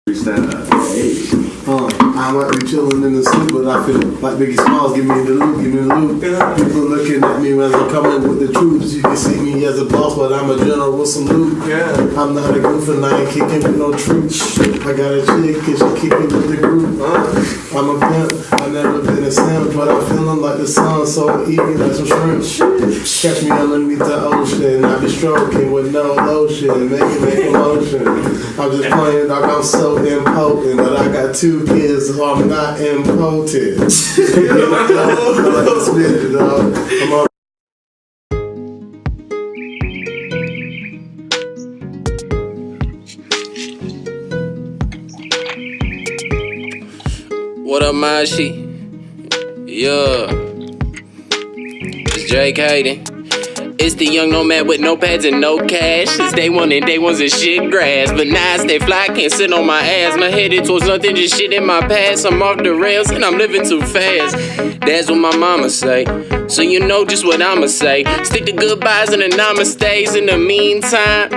I might be chilling in the sleep, but I feel like Biggie Smalls, give me the loot. People looking at me as I'm coming with the troops. You can see me as a boss, but I'm a general with some loot. I'm not a goof and I ain't kicking with no troops. I got a chick and she kicking with the group. I'm a pimp, I never been a simp, but I'm feeling like the sun, so eating like some shrimp. Catch me underneath the ocean, I be stroking with no lotion, make motion. I'm just playing like I'm so impotent, but I got 2 kids, so I'm not impotent. I'm all What up, Machi? Yeah. It's Drake Hayden. It's the young nomad with no pads and no cash. Since day one and day one's a shit grass. But now I stay fly, can't sit on my ass. My headed towards nothing, just shit in my past. I'm off the rails and I'm living too fast. That's what my mama say. So you know just what I'ma say. Stick to goodbyes and the namaste. In the meantime,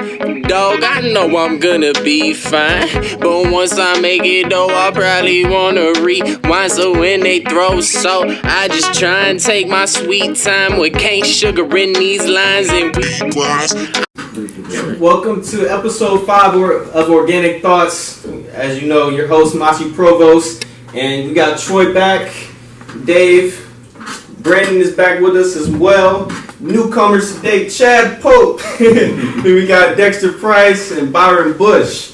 dog, I know I'm gonna be fine. But once I make it though, I probably wanna rewind. So when they throw salt, I just try and take my sweet time with cane sugar in these lines and Welcome to episode 5 of Organic Thoughts. As you know, your host Machi Provost, and we got Troy back, Dave, Brandon is back with us as well. Newcomers today, Chad Pope. Then we got Dexter Price and Byron Bush.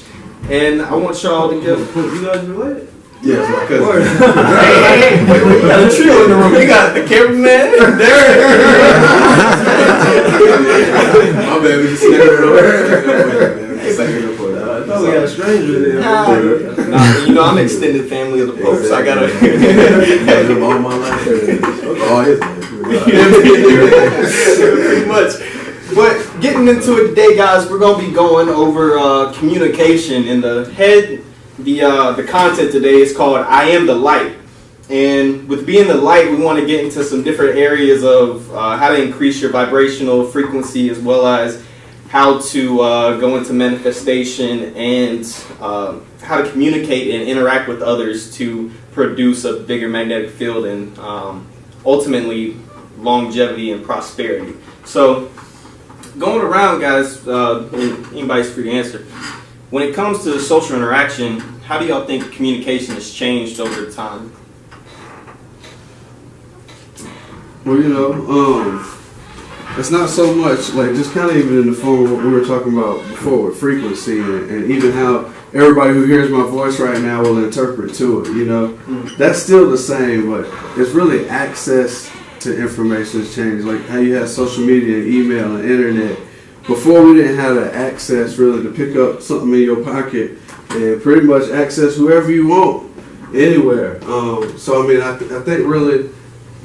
And I want y'all to give. You guys related? yes, my cousin. Hey, we got a trio in the room. You got the cameraman, Derek. My baby just I thought we had a stranger there. Nah, you know I'm extended family of the Pope, so I gotta. all my life. Pretty much. But getting into it today, guys, we're gonna be going over communication. And the content today is called "I Am the Light." And with being the light, we want to get into some different areas of how to increase your vibrational frequency, as well as how to go into manifestation and how to communicate and interact with others to produce a bigger magnetic field and ultimately longevity and prosperity. So going around, guys, anybody's free to answer. When it comes to social interaction, how do y'all think communication has changed over time? Well, it's not so much like just kind of even in the form of what we were talking about before with frequency and even how everybody who hears my voice right now will interpret to it, That's still the same, but it's really access to information has changed. Like how you have social media and email and internet. Before we didn't have the access really to pick up something in your pocket and pretty much access whoever you want, anywhere. So I mean, I think really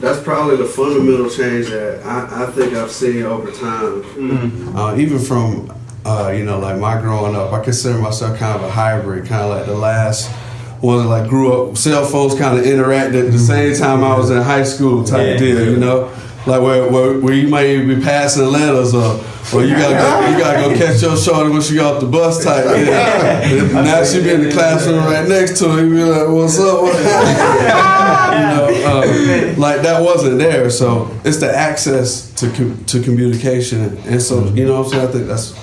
that's probably the fundamental change that I think I've seen over time. Even from, like my growing up, I consider myself kind of a hybrid, kind of like the last one that like grew up, cell phones kind of interacted at the same time I was in high school type deal, Like where you might even be passing letters or you gotta go catch your shorty when she got off the bus type. Now she be in the classroom right next to her. You be like, "What's up?" Like that wasn't there. So it's the access to communication, and so what I'm saying. I think that's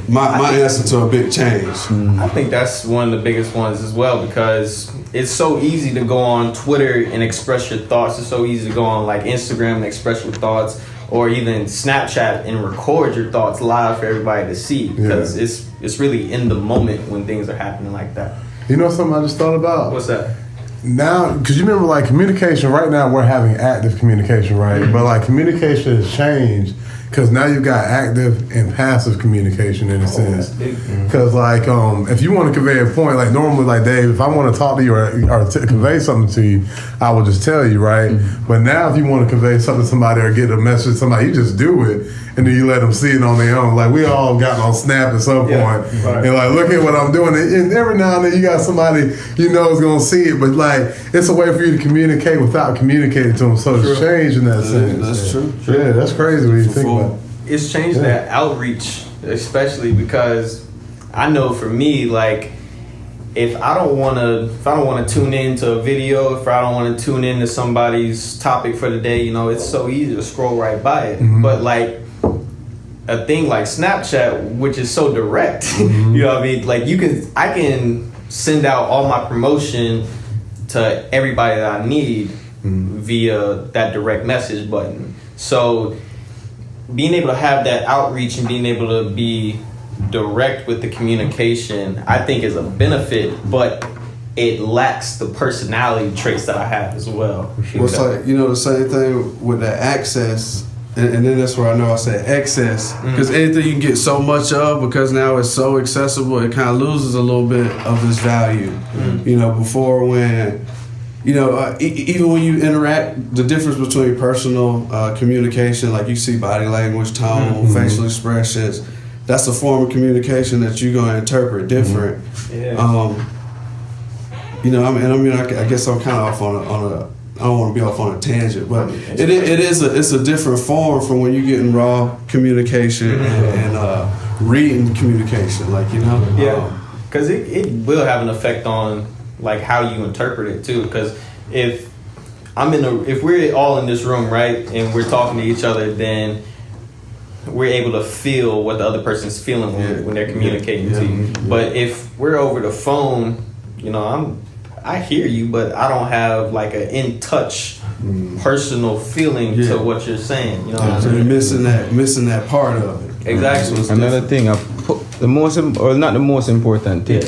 my answer to a big change. I think that's one of the biggest ones as well, because it's so easy to go on Twitter and express your thoughts. It's so easy to go on like Instagram and express your thoughts, or even Snapchat and record your thoughts live for everybody to see, because it's really in the moment when things are happening like that. You know something I just thought about? What's that? Now, because you remember like communication, right now we're having active communication, right? But like communication has changed because now you've got active and passive communication in a sense. Because like if you want to convey a point, like normally like Dave, if I want to talk to you or convey something to you, I will just tell you, right? But now if you want to convey something to somebody or get a message to somebody, you just do it and then you let them see it on their own. Like we all gotten on Snap at some point and like look at what I'm doing, and every now and then you got somebody is going to see it, but like it's a way for you to communicate without communicating to them. So it's changed in that sense. That's true. Yeah, that's crazy when you think about it. It's changed that outreach, especially because I know for me, like if I don't want to tune into a video, if I don't want to tune into somebody's topic for the day, you know, it's so easy to scroll right by it. But like a thing like Snapchat, which is so direct, you know what I mean? Like I can send out all my promotion to everybody that I need via that direct message button. So being able to have that outreach and being able to be direct with the communication, I think is a benefit, but it lacks the personality traits that I have as well. Well, it's like, you know, the same thing with that access, and then that's where I know I say excess, because anything you can get so much of, because now it's so accessible, it kind of loses a little bit of its value. You know, before when, you know, even when you interact, the difference between personal communication, like you see body language, tone, facial expressions, that's a form of communication that you're going to interpret different. You know, I guess I'm kind of off on a I don't want to be off on a tangent, but it's a different form from when you're getting raw communication and reading communication, like, you know. Yeah, because it will have an effect on like how you interpret it too. Because if we're all in this room, right, and we're talking to each other, then we're able to feel what the other person's feeling when they're communicating to you. But if we're over the phone, you know, I hear you, but I don't have like an in touch personal feeling to what you're saying. You know, so you're missing that part of it. Exactly. Another thing, not the most important thing.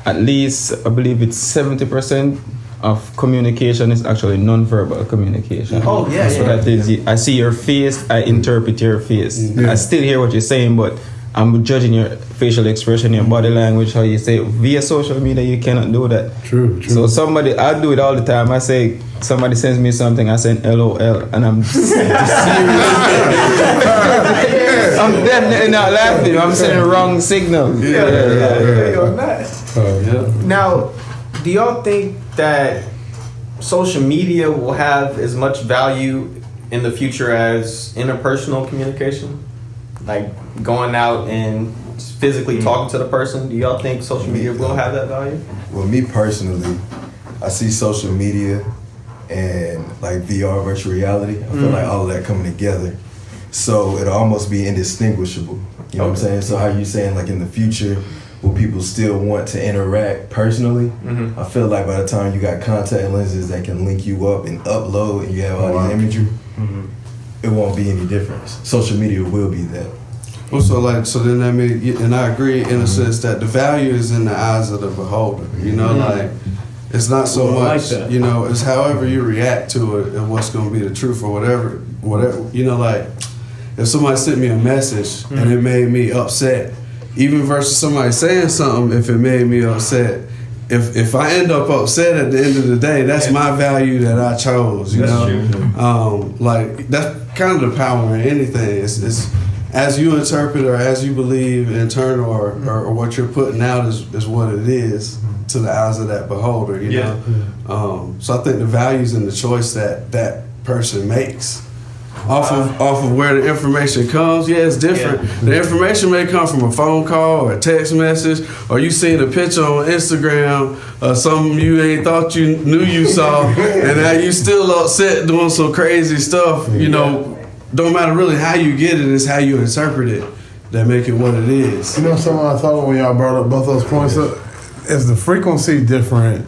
At least I believe it's 70% of communication is actually non-verbal communication. Oh yeah, so that is, I see your face, I interpret your face. I still hear what you're saying, but I'm judging your facial expression, your body language, how you say it. Via social media, you cannot do that. True. So I do it all the time. I say, somebody sends me something, I send LOL, and I'm serious. I'm definitely not laughing. I'm sending wrong signals. Now, do y'all think that social media will have as much value in the future as interpersonal communication? Like going out and physically talking to the person? Do y'all think social media will have that value? Well, me personally, I see social media and like VR, virtual reality. I feel like all of that coming together. So it'll almost be indistinguishable. You know what I'm saying? So how you saying like in the future, will people still want to interact personally? I feel like by the time you got contact lenses that can link you up and upload and you have all the imagery, it won't be any difference. Social media will be that. Well, so then that means, and I agree in a sense that the value is in the eyes of the beholder. You know, like it's not so much. Like, you know, it's however you react to it and what's going to be the truth or whatever. You know, like if somebody sent me a message and it made me upset, even versus somebody saying something, if it made me upset. If I end up upset at the end of the day, that's my value that I chose, you know? Like, that's kind of the power in anything. It's as you interpret or as you believe in turn or what you're putting out is what it is to the eyes of that beholder, you know? So I think the value's in the choice that person makes. Off of where the information comes, it's different. The information may come from a phone call or a text message, or you seen a picture on Instagram or something you ain't thought you knew you saw, and now you still upset doing some crazy stuff. You know, don't matter really how you get it, it's how you interpret it that make it what it is. You know, something I thought of when y'all brought up both those points. Is the frequency different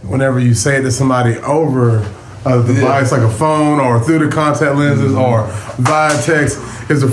whenever you say it to somebody over a device like a phone or through the contact lenses or via text? Does the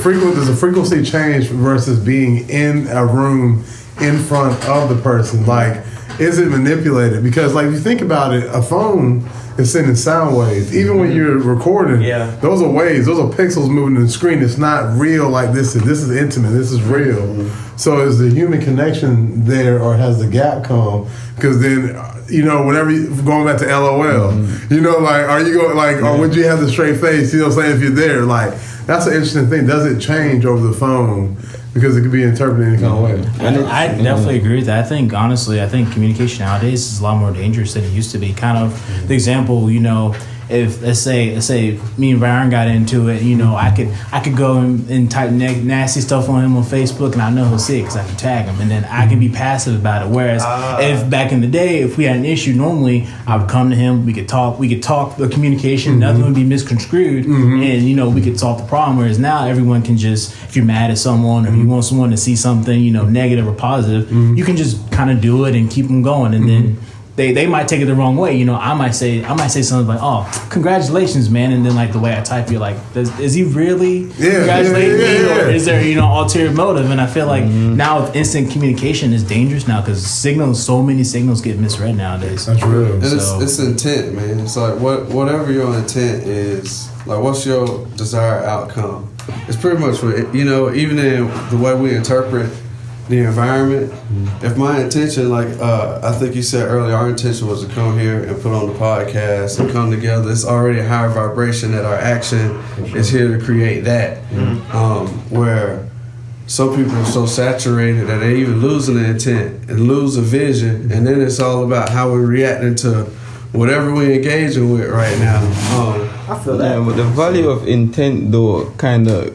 frequency change versus being in a room in front of the person? Like, is it manipulated? Because like, if you think about it, a phone is sending sound waves. Even when you're recording, those are waves, those are pixels moving in the screen. It's not real like this is intimate, this is real. So is the human connection there, or has the gap come? Because then, you know, whenever going back to LOL, you know, like, are you going, like, or would you have the straight face, you know what I'm saying, if you're there? Like, that's an interesting thing. Does it change over the phone? Because it could be interpreted any kind of way. I definitely agree with that. I think communication nowadays is a lot more dangerous than it used to be. Kind of the example, you know, if let's say me and Byron got into it, you know, I could go and type nasty stuff on him on Facebook, and I know he'll see it because I can tag him, and then I can be passive about it. Whereas if back in the day, if we had an issue, normally I would come to him, we could talk the communication, nothing would be misconstrued, and you know, we could solve the problem. Whereas now everyone can just, if you're mad at someone or if you want someone to see something, you know, negative or positive, you can just kind of do it and keep them going, and then they might take it the wrong way. You know, I might say something like, "Oh, congratulations, man," and then like the way I type, you're like, "Is he really congratulating me, or is there, you know, ulterior motive?" And I feel like now with instant communication is dangerous now because so many signals get misread nowadays. That's real. And it's intent, man. It's like whatever your intent is, like what's your desired outcome. It's pretty much what, you know, even in the way we interpret the environment. If my intention, like I think you said earlier, our intention was to come here and put on the podcast and come together. It's already a higher vibration that our action is here to create that. Where some people are so saturated that they even losing the intent and lose a vision, and then it's all about how we're reacting to whatever we're engaging with right now. I feel that. Yeah, but the value of intent though kind of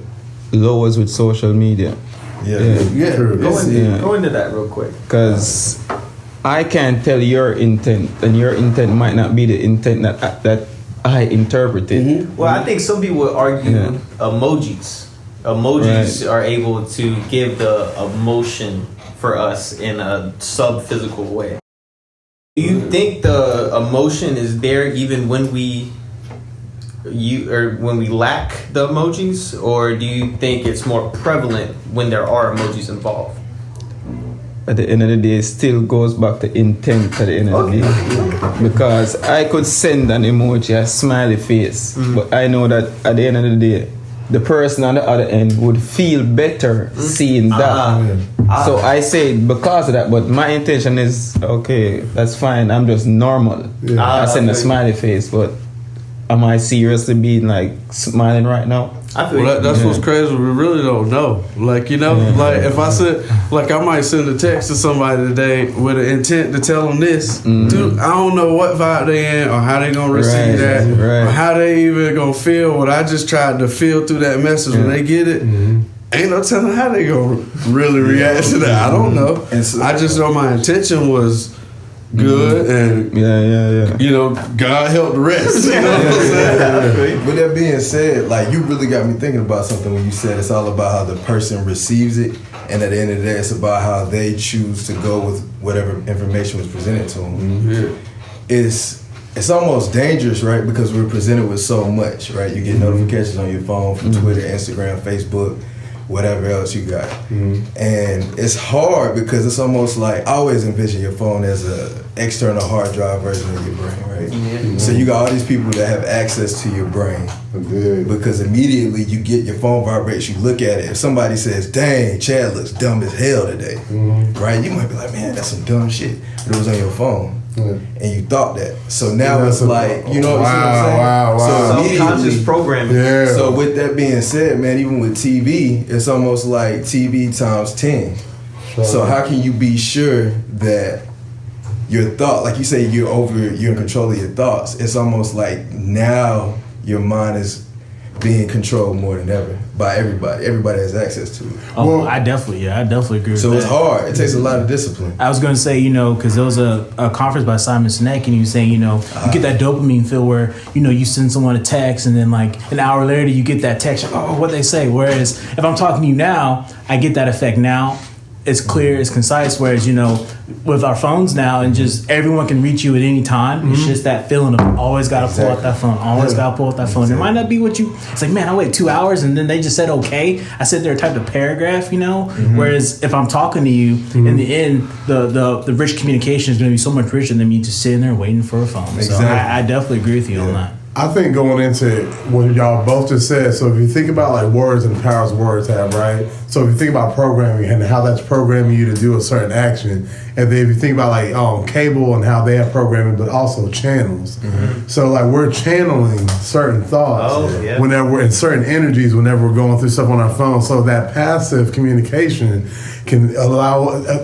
lowers with social media. Go into that real quick. Because I can't tell your intent, and your intent might not be the intent that I interpreted. Well, I think some people would argue emojis. Emojis are able to give the emotion for us in a sub-physical way. Do you think the emotion is there even when we lack the emojis, or do you think it's more prevalent when there are emojis involved? At the end of the day, it still goes back to intent at the end of the day. Because I could send an emoji, a smiley face, but I know that at the end of the day, the person on the other end would feel better seeing that. So I say it because of that, but my intention is, okay, that's fine, I'm just normal. I send a smiley face, but am I seriously being like smiling right now? That's what's crazy. We really don't know. Like, you know, like if I said, like I might send a text to somebody today with an intent to tell them this. Dude, I don't know what vibe they in or how they gonna receive that or how they even gonna feel what I just tried to feel through that message when they get it. Ain't no telling how they gonna really react to that. I don't know. And so, I just know my intention was good, and you know, God help the rest. You know what I'm saying? With that being said, like, you really got me thinking about something when you said it's all about how the person receives it, and at the end of the day, it's about how they choose to go with whatever information was presented to them. It's almost dangerous, right? Because we're presented with so much, right? You get notifications on your phone from Twitter, Instagram, Facebook, whatever else you got. And it's hard because it's almost like, I always envision your phone as a external hard drive version of your brain, right? So you got all these people that have access to your brain because immediately you get your phone vibrates, you look at it. If somebody says, "Dang, Chad looks dumb as hell today," right? You might be like, "Man, that's some dumb shit," but it was on your phone. And you thought that. So now it's like, you know what I'm saying? So subconscious programming. So with that being said, man, even with TV, it's almost like TV times 10. So how can you be sure that your thought, like you say, you're in control of your thoughts? It's almost like now your mind is being controlled more than ever by everybody. Everybody has access to it. Oh, well, I definitely agree with that. So it's hard. It takes a lot of discipline. I was going to say, you know, because there was a conference by Simon Sinek, and he was saying, you know, you get that dopamine feel where, you know, you send someone a text, and then like an hour later you get that text, oh, what they say. Whereas if I'm talking to you now, I get that effect now. It's clear, it's concise, whereas, you know, with our phones now and just everyone can reach you at any time, it's just that feeling of always got to pull out that phone, It might not be what you, it's like, man, I waited 2 hours and then they just said okay. I sit there and typed a paragraph, you know, whereas if I'm talking to you, in the end, the rich communication is going to be so much richer than me just sitting there waiting for a phone. So I definitely agree with you on that. I think going into what y'all both just said, so if you think about like words and the powers words have, right? So if you think about programming and how that's programming you to do a certain action, and then if you think about like cable and how they have programming, but also channels. So like we're channeling certain thoughts whenever we're in certain energies, whenever we're going through stuff on our phone. So that passive communication can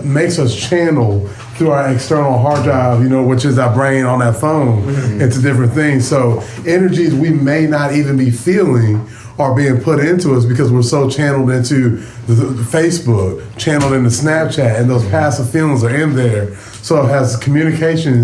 makes us channel through our external hard drive, which is our brain on that phone, into different things. So energies we may not even be feeling are being put into us because we're so channeled into the Facebook, channeled into Snapchat, and those passive feelings are in there. So it has communication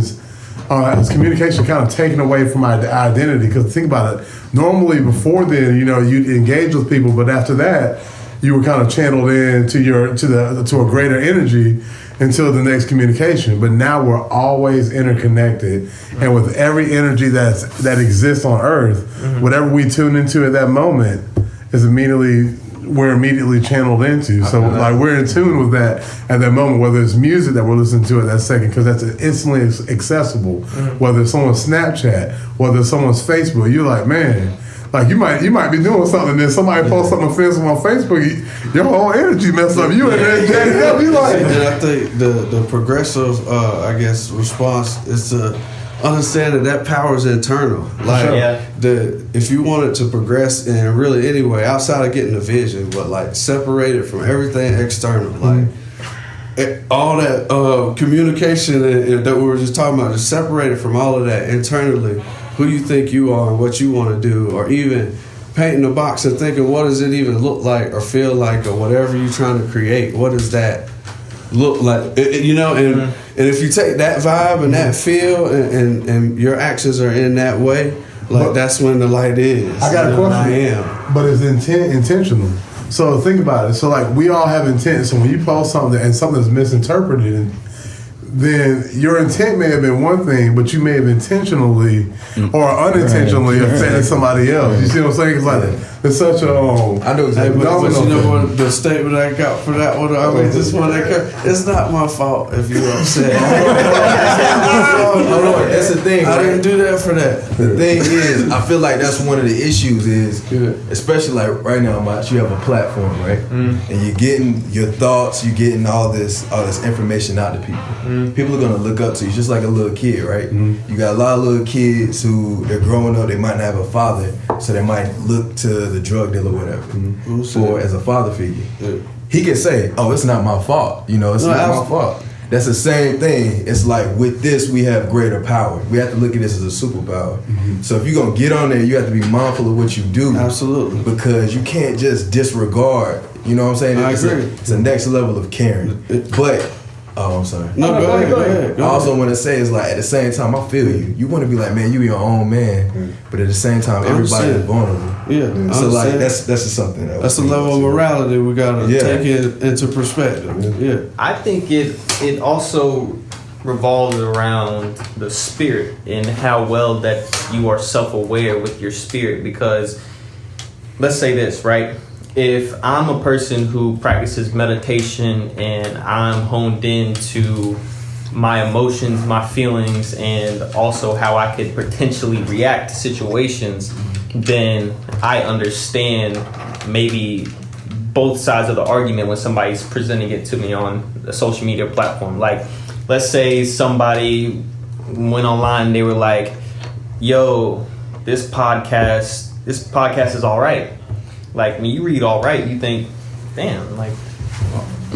kind of taken away from our identity? Because think about it. Normally, before then, you'd engage with people, but after that, you were kind of channeled in to a greater energy until the next communication. But now we're always interconnected, and with every energy that exists on Earth, whatever we tune into at that moment we're immediately channeled into. So we're in tune with that at that moment, whether it's music that we're listening to at that second, because that's instantly accessible. Whether it's someone's Snapchat, whether it's someone's Facebook, you're like, man, like you might be doing something, and then somebody posts something offensive on Facebook, your whole energy messed up. You and then jacked up. You like, and I think the progressive, response is to understand that power is internal. Like if you want it to progress in really any way outside of getting the vision, but like separate it from everything external, like all that communication that we were just talking about, just separate it from all of that internally. Who you think you are and what you want to do, or even painting a box and thinking, what does it even look like or feel like, or whatever you're trying to create, what does that look like? And if you take that vibe and that feel and your actions are in that way, that's when the light is. I got a question. But it's intentional. So think about it. So like we all have intent. So when you post something and something's misinterpreted, then your intent may have been one thing, but you may have intentionally or unintentionally offended somebody else. You see what I'm saying? It's like it's such a I know exactly. But you know what the statement I got for that one? I mean, this one, it's not my fault if you're upset. That's the thing. I didn't do that for that. The thing is, I feel like that's one of the issues especially like right now, Machi, you have a platform, right? And you're getting your thoughts, you're getting all this information out to people. People are gonna look up to you just like a little kid, right? You got a lot of little kids who they're growing up, they might not have a father, so they might look to the drug dealer or whatever for as a father figure. He can say, "Oh, it's not my fault," it's not my fault. That's the same thing. It's like with this, we have greater power. We have to look at this as a superpower. So if you're gonna get on there, you have to be mindful of what you do. Absolutely. Because you can't just disregard. You know what I'm saying? I agree. It's a next level of caring. But I'm sorry. No, go ahead. I also want to say is like at the same time, I feel you. You want to be like, man, you your own man, but at the same time, everybody is vulnerable. Yeah. So like that's just something. That's a level of morality we gotta take it into perspective. Yeah. I think it also revolves around the spirit and how well that you are self-aware with your spirit. Because let's say this, right? If I'm a person who practices meditation and I'm honed in to my emotions, my feelings, and also how I could potentially react to situations, then I understand maybe both sides of the argument when somebody's presenting it to me on a social media platform. Like, let's say somebody went online and they were like, yo, this podcast is all right. Like, when you read all right, you think, damn, like,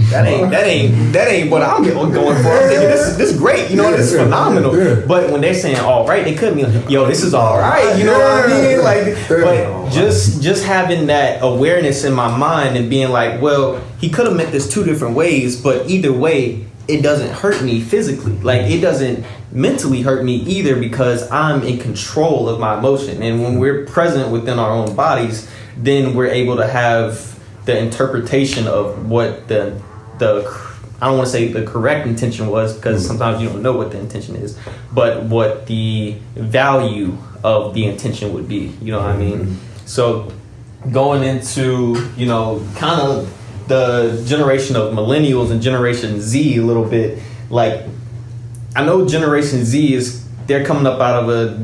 that ain't what I'm going for. I'm thinking this is great, this is phenomenal. But when they're saying all right, they could be like, yo, this is all right, you know what I mean? Like, but just having that awareness in my mind and being like, well, he could have meant this two different ways, but either way, it doesn't hurt me physically. Like, it doesn't mentally hurt me either, because I'm in control of my emotion. And when we're present within our own bodies, then we're able to have the interpretation of what the I don't want to say the correct intention was, because sometimes you don't know what the intention is, but what the value of the intention would be. You know what I mean? So going into, kind of the generation of millennials and Generation Z a little bit, like, I know Generation Z they're coming up out of a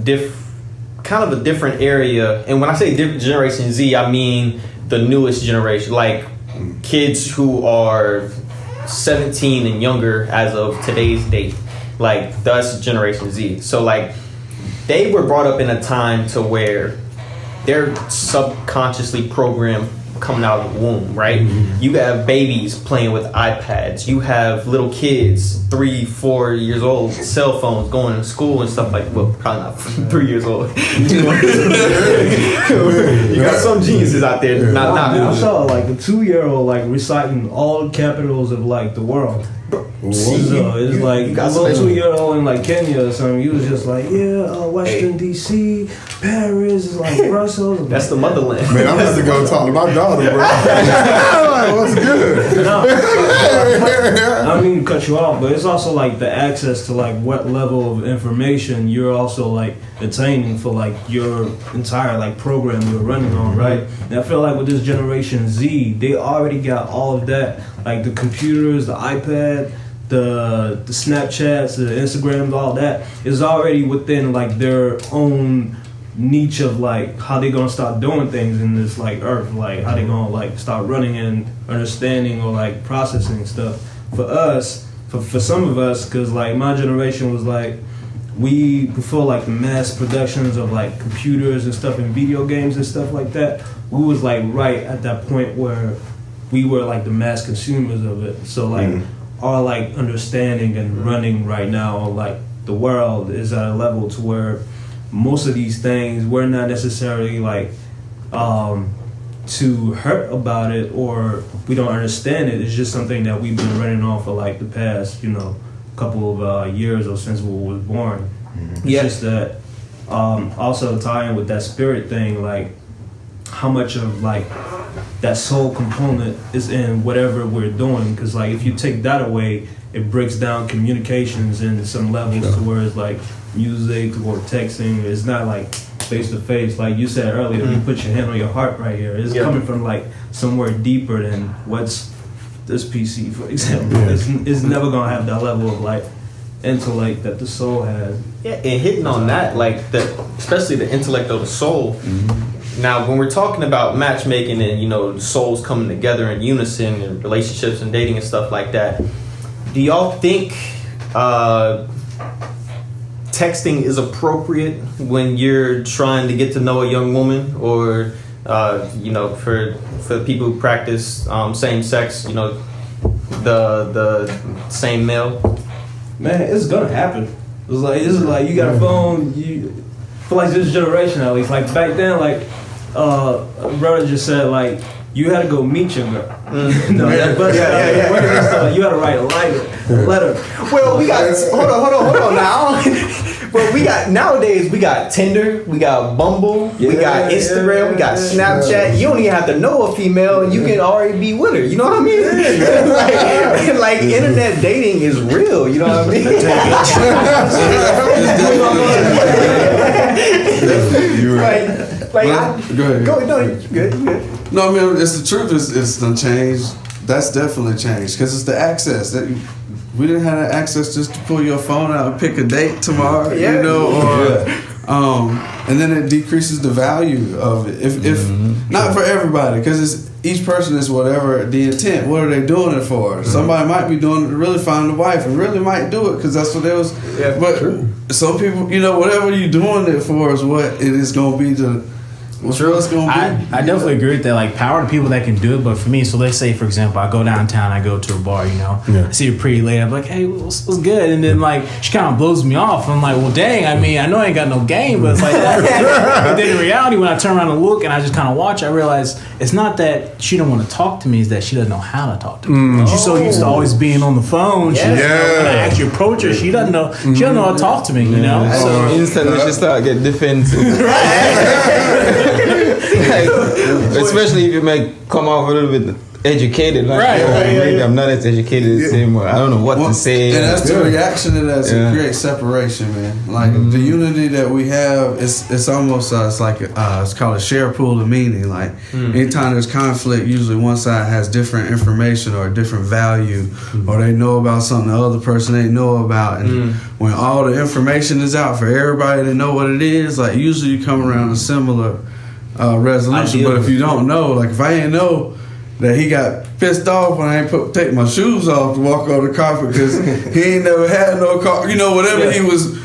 different area. And when I say Generation Z, I mean the newest generation, like kids who are 17 and younger as of today's date. Like, that's Generation Z. So like, they were brought up in a time to where they're subconsciously programmed coming out of the womb, right? You have babies playing with iPads. You have little kids, 3, 4 years old, cell phones, going to school and stuff like. Well, probably not 3 years old. You got some geniuses out there. Not I saw like a 2-year-old like reciting all the capitals of like the world. So it's like a little 2-year-old in like Kenya or something. He was just like, Washington D.C., Paris, like Brussels. That's the motherland. Man, I'm about to go talk to my daughter, bro. Like, what's good? No, I don't mean to cut you off, but it's also like the access to like what level of information you're also like attaining for like your entire like program you're running on, right? And I feel like with this Generation Z, they already got all of that, like the computers, the iPad, the Snapchats, the Instagrams, all that is already within like their own niche of like how they gonna start doing things in this like earth, like how they gonna like start running and understanding or like processing stuff. For us, for some of us, because like my generation was like, we before like the mass productions of like computers and stuff and video games and stuff like that, we was like right at that point where we were like the mass consumers of it. So like our like understanding and running right now on like the world is at a level to where most of these things we're not necessarily like too hurt about it, or we don't understand it. It's just something that we've been running on for like the past couple of years or since we was born. It's just that also tying with that spirit thing, like how much of like that soul component is in whatever we're doing, because like if you take that away, it breaks down communications in some levels to where it's like music or texting. It's not like face to face, like you said earlier. You put your hand on your heart right here. It's coming from like somewhere deeper than what's this PC, for example. It's never gonna have that level of like intellect that the soul has. Yeah, and hitting on that, like especially the intellect of the soul. Now, when we're talking about matchmaking and souls coming together in unison and relationships and dating and stuff like that, do y'all think texting is appropriate when you're trying to get to know a young woman, or for people who practice same sex, the same male? Man, it's gonna happen. It's like you got a phone. For like this generation at least, like back then, like brother just said, like you had to go meet your girl. You had to write a letter. Well, we got hold on now. Well, nowadays we got Tinder, we got Bumble, we got Instagram, we got Snapchat. You don't even have to know a female, and you can already be with her. You know what I mean? like internet dating is real. You know what I mean? You're right. Go ahead. No, you good. No, I mean, it's the truth. It's done changed. That's definitely changed because it's the access that we didn't have that access just to pull your phone out and pick a date tomorrow, and then it decreases the value of it. If not for everybody, because each person is whatever the intent. What are they doing it for? Somebody might be doing it to really find a wife, and really might do it because that's what they was. Yeah, but some people, whatever you're doing it for is what it is going to be to. True. I definitely agree with that. Like, power to people that can do it. But for me, so let's say, for example, I go downtown, I go to a bar, I see a pretty lady, I'm like, hey, what's good? And then, like, she kind of blows me off. I'm like, well, dang, I mean, I know I ain't got no game, but it's like that. But then in reality, when I turn around and look and I just kind of watch, I realize it's not that she don't want to talk to me, it's that she doesn't know how to talk to me. She's so used to always being on the phone. When I actually approach her, she doesn't know how to talk to me, So instantly she start get defensive. Especially if you may come off a little bit educated, like maybe I'm not as educated as him, or I don't know what to say. And that's the reaction to that. It creates separation, man. Like the unity that we have, it's almost it's like it's called a shared pool of meaning. Like anytime there's conflict, usually one side has different information or a different value, or they know about something the other person ain't know about. And when all the information is out for everybody to know what it is, like usually you come around a similar resolution. But if you don't know, like if I ain't know that he got pissed off when I ain't take my shoes off to walk on the carpet because he ain't never had no car, whatever he was,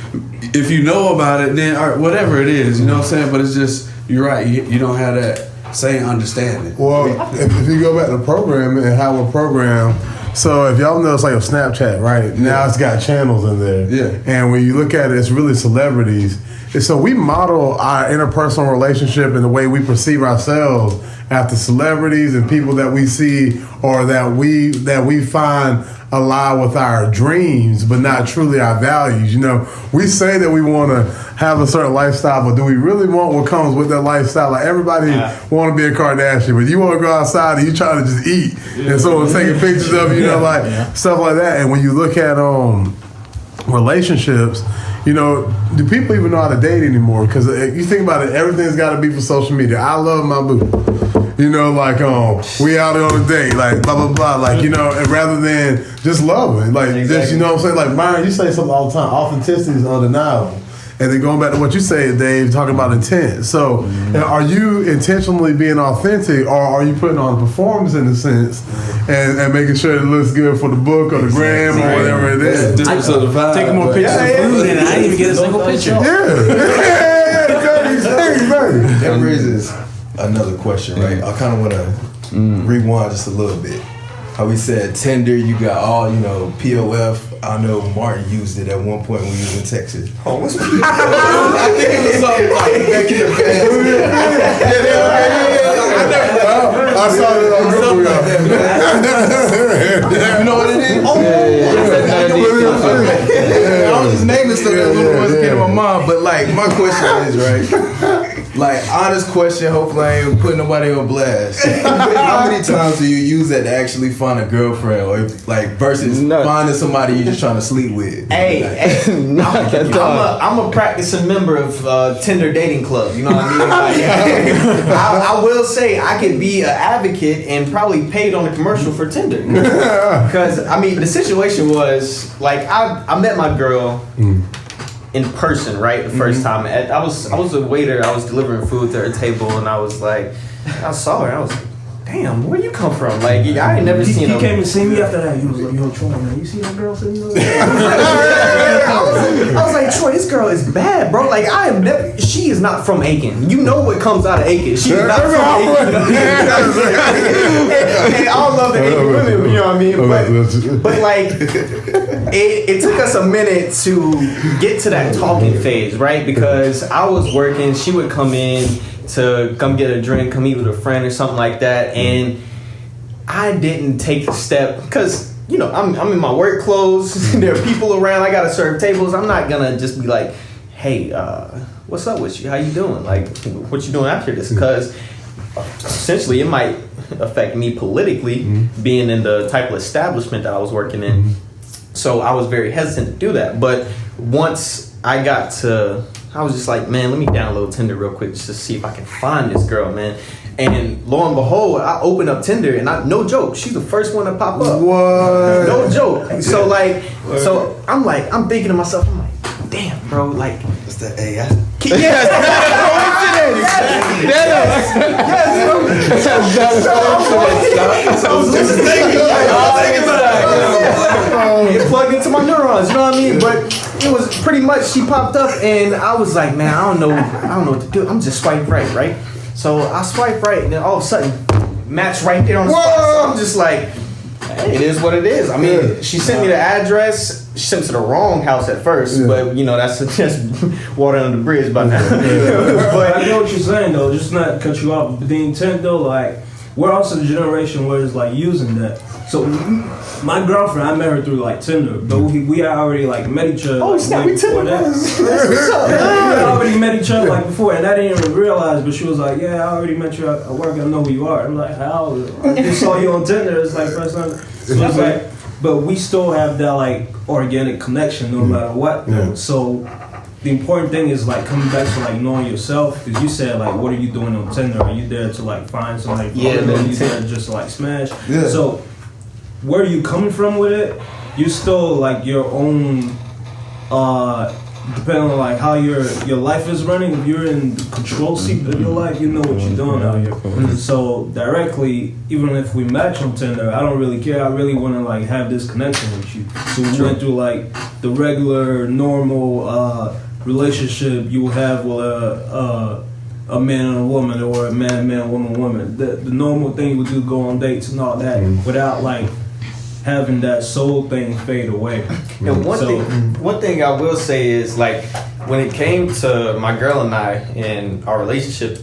if you know about it, then whatever it is, you know what I'm saying? But it's just, you're right, you don't have that same understanding. Well, if you go back to programming and how we're programmed, so if y'all know it's like a Snapchat, right? Now it's got channels in there. Yeah. And when you look at it, it's really celebrities. And so we model our interpersonal relationship and the way we perceive ourselves after celebrities and people that we see or that we find align with our dreams, but not truly our values. You know, we say that we want to have a certain lifestyle, but do we really want what comes with that lifestyle? Like everybody want to be a Kardashian, but you want to go outside and you try to just eat, and someone's taking pictures of you, you know, like stuff like that. And when you look at relationships, you know, do people even know how to date anymore? Because you think about it, everything's got to be for social media. I love my boo. You know, like, we out on a date, like, blah, blah, blah. Like, you know, and rather than just loving, like, just, you know what I'm saying? Like, Byron, you say something all the time. Authenticity is undeniable. And then going back to what you say, Dave, talking about intent. So, are you intentionally being authentic, or are you putting on a performance in a sense and making sure it looks good for the book or the gram or whatever it is? Taking more pictures of food, and I didn't even get a single picture. That raises another question, right? I kind of want to rewind just a little bit. How we said Tinder, you got all, you know, POF. I know Martin used it at one point when he was in Texas. Oh, what's POF? I think it was something like back in the past. I saw it on Google. You know what it is? I was just naming stuff that wasn't came to my mind. But like, my question is, right? Like, honest question, hopefully I ain't putting nobody on blast. How many times do you use that to actually find a girlfriend, or like versus finding somebody you're just trying to sleep with? Hey, I'm a practicing member of Tinder dating club. You know what I mean? Like, I will say I could be an advocate and probably paid on a commercial for Tinder. Because I mean, the situation was like I met my girl in person, right? The first time I was a waiter. I was delivering food to her table, and I was like, I saw her. I was like, damn, where you come from? Like, I ain't never seen her. He came and see me after that. He was like, yo, Troy, man, you see that girl sitting there? I was like, Troy, this girl is bad, bro. Like, she is not from Aiken. You know what comes out of Aiken. She is not from Aiken. And I love the Aiken women, you know what I mean? But like, it took us a minute to get to that talking phase, right? Because I was working, she would come in to come get a drink, come eat with a friend or something like that, and I didn't take the step because, you know, I'm in my work clothes, there are people around, I gotta serve tables. I'm not gonna just be like, hey, what's up with you? How you doing? Like, what you doing after this? Because essentially it might affect me politically, being in the type of establishment that I was working in. So I was very hesitant to do that. But once I got to, I was just like, man, let me download Tinder real quick just to see if I can find this girl, man. And lo and behold, I opened up Tinder, and no joke, she's the first one to pop up. What? No joke. So like, I'm thinking to myself, I'm like, damn, bro, like, What's that AI? yes, it plugged into my neurons, you know what I mean? But it was pretty much, she popped up, and I was like, man, I don't know what to do. I'm just swipe right? So I swipe right, and then all of a sudden, match right there on the spot. So I'm just like, hey, it is what it is. I mean, she sent me the address. She sent me to the wrong house at first, but you know, that's just water under the bridge by now. But I know what you're saying though, just not cut you off. But the intent though, like, we're also the generation where it's like using that. So my girlfriend, I met her through like Tinder, but we had already like met each other. Oh, snap, we Tinder. We had already met each other like before, and I didn't even realize. But she was like, "Yeah, I already met you at work. I know who you are." I'm like, "How? I just saw you on Tinder." It's like first time. So it's like, but we still have that like organic connection no matter what. Yeah. So the important thing is like coming back to like knowing yourself, because you said like, what are you doing on Tinder? Are you there to like find somebody? Yeah, or are you there just to like smash? Yeah. So where are you coming from with it? You're still like your own, depending on like how your life is running. If you're in the control seat of your life, you know what you're doing out here. So directly, even if we match on Tinder, I don't really care. I really want to like have this connection with you. So we went through like the regular, normal relationship you will have with a a man and a woman, or a man, woman. The normal thing we do, go on dates and all that, without like having that soul thing fade away. And one thing I will say is, like, when it came to my girl and I and our relationship,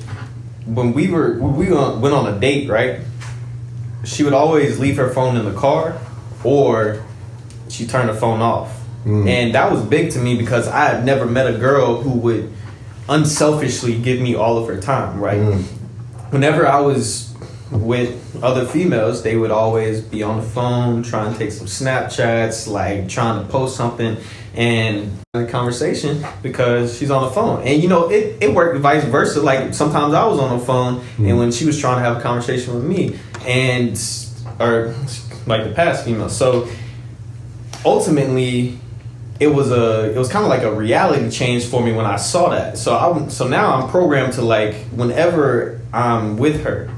when we went on a date, right? She would always leave her phone in the car, or she turned her phone off. And that was big to me because I had never met a girl who would unselfishly give me all of her time, right? Whenever I was with other females, they would always be on the phone, trying to take some Snapchats, like trying to post something and a conversation because she's on the phone. And you know, it worked vice versa. Like sometimes I was on the phone and when she was trying to have a conversation with me, or like the past female. So ultimately it was kind of like a reality change for me when I saw that. So now I'm programmed to, like, whenever I'm with her,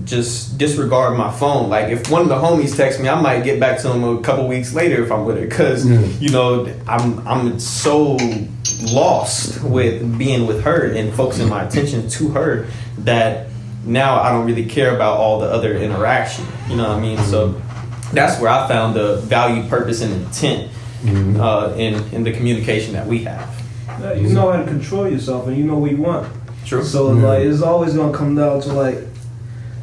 just disregard my phone. Like if one of the homies text me, I might get back to him a couple weeks later if I'm with her, because you know I'm so lost with being with her and focusing my attention to her that now I don't really care about all the other interaction. You know what I mean? So that's where I found the value, purpose, and intent in the communication that we have. Yeah, you know how to control yourself, and you know what you want. True. So like, it's always gonna come down to like,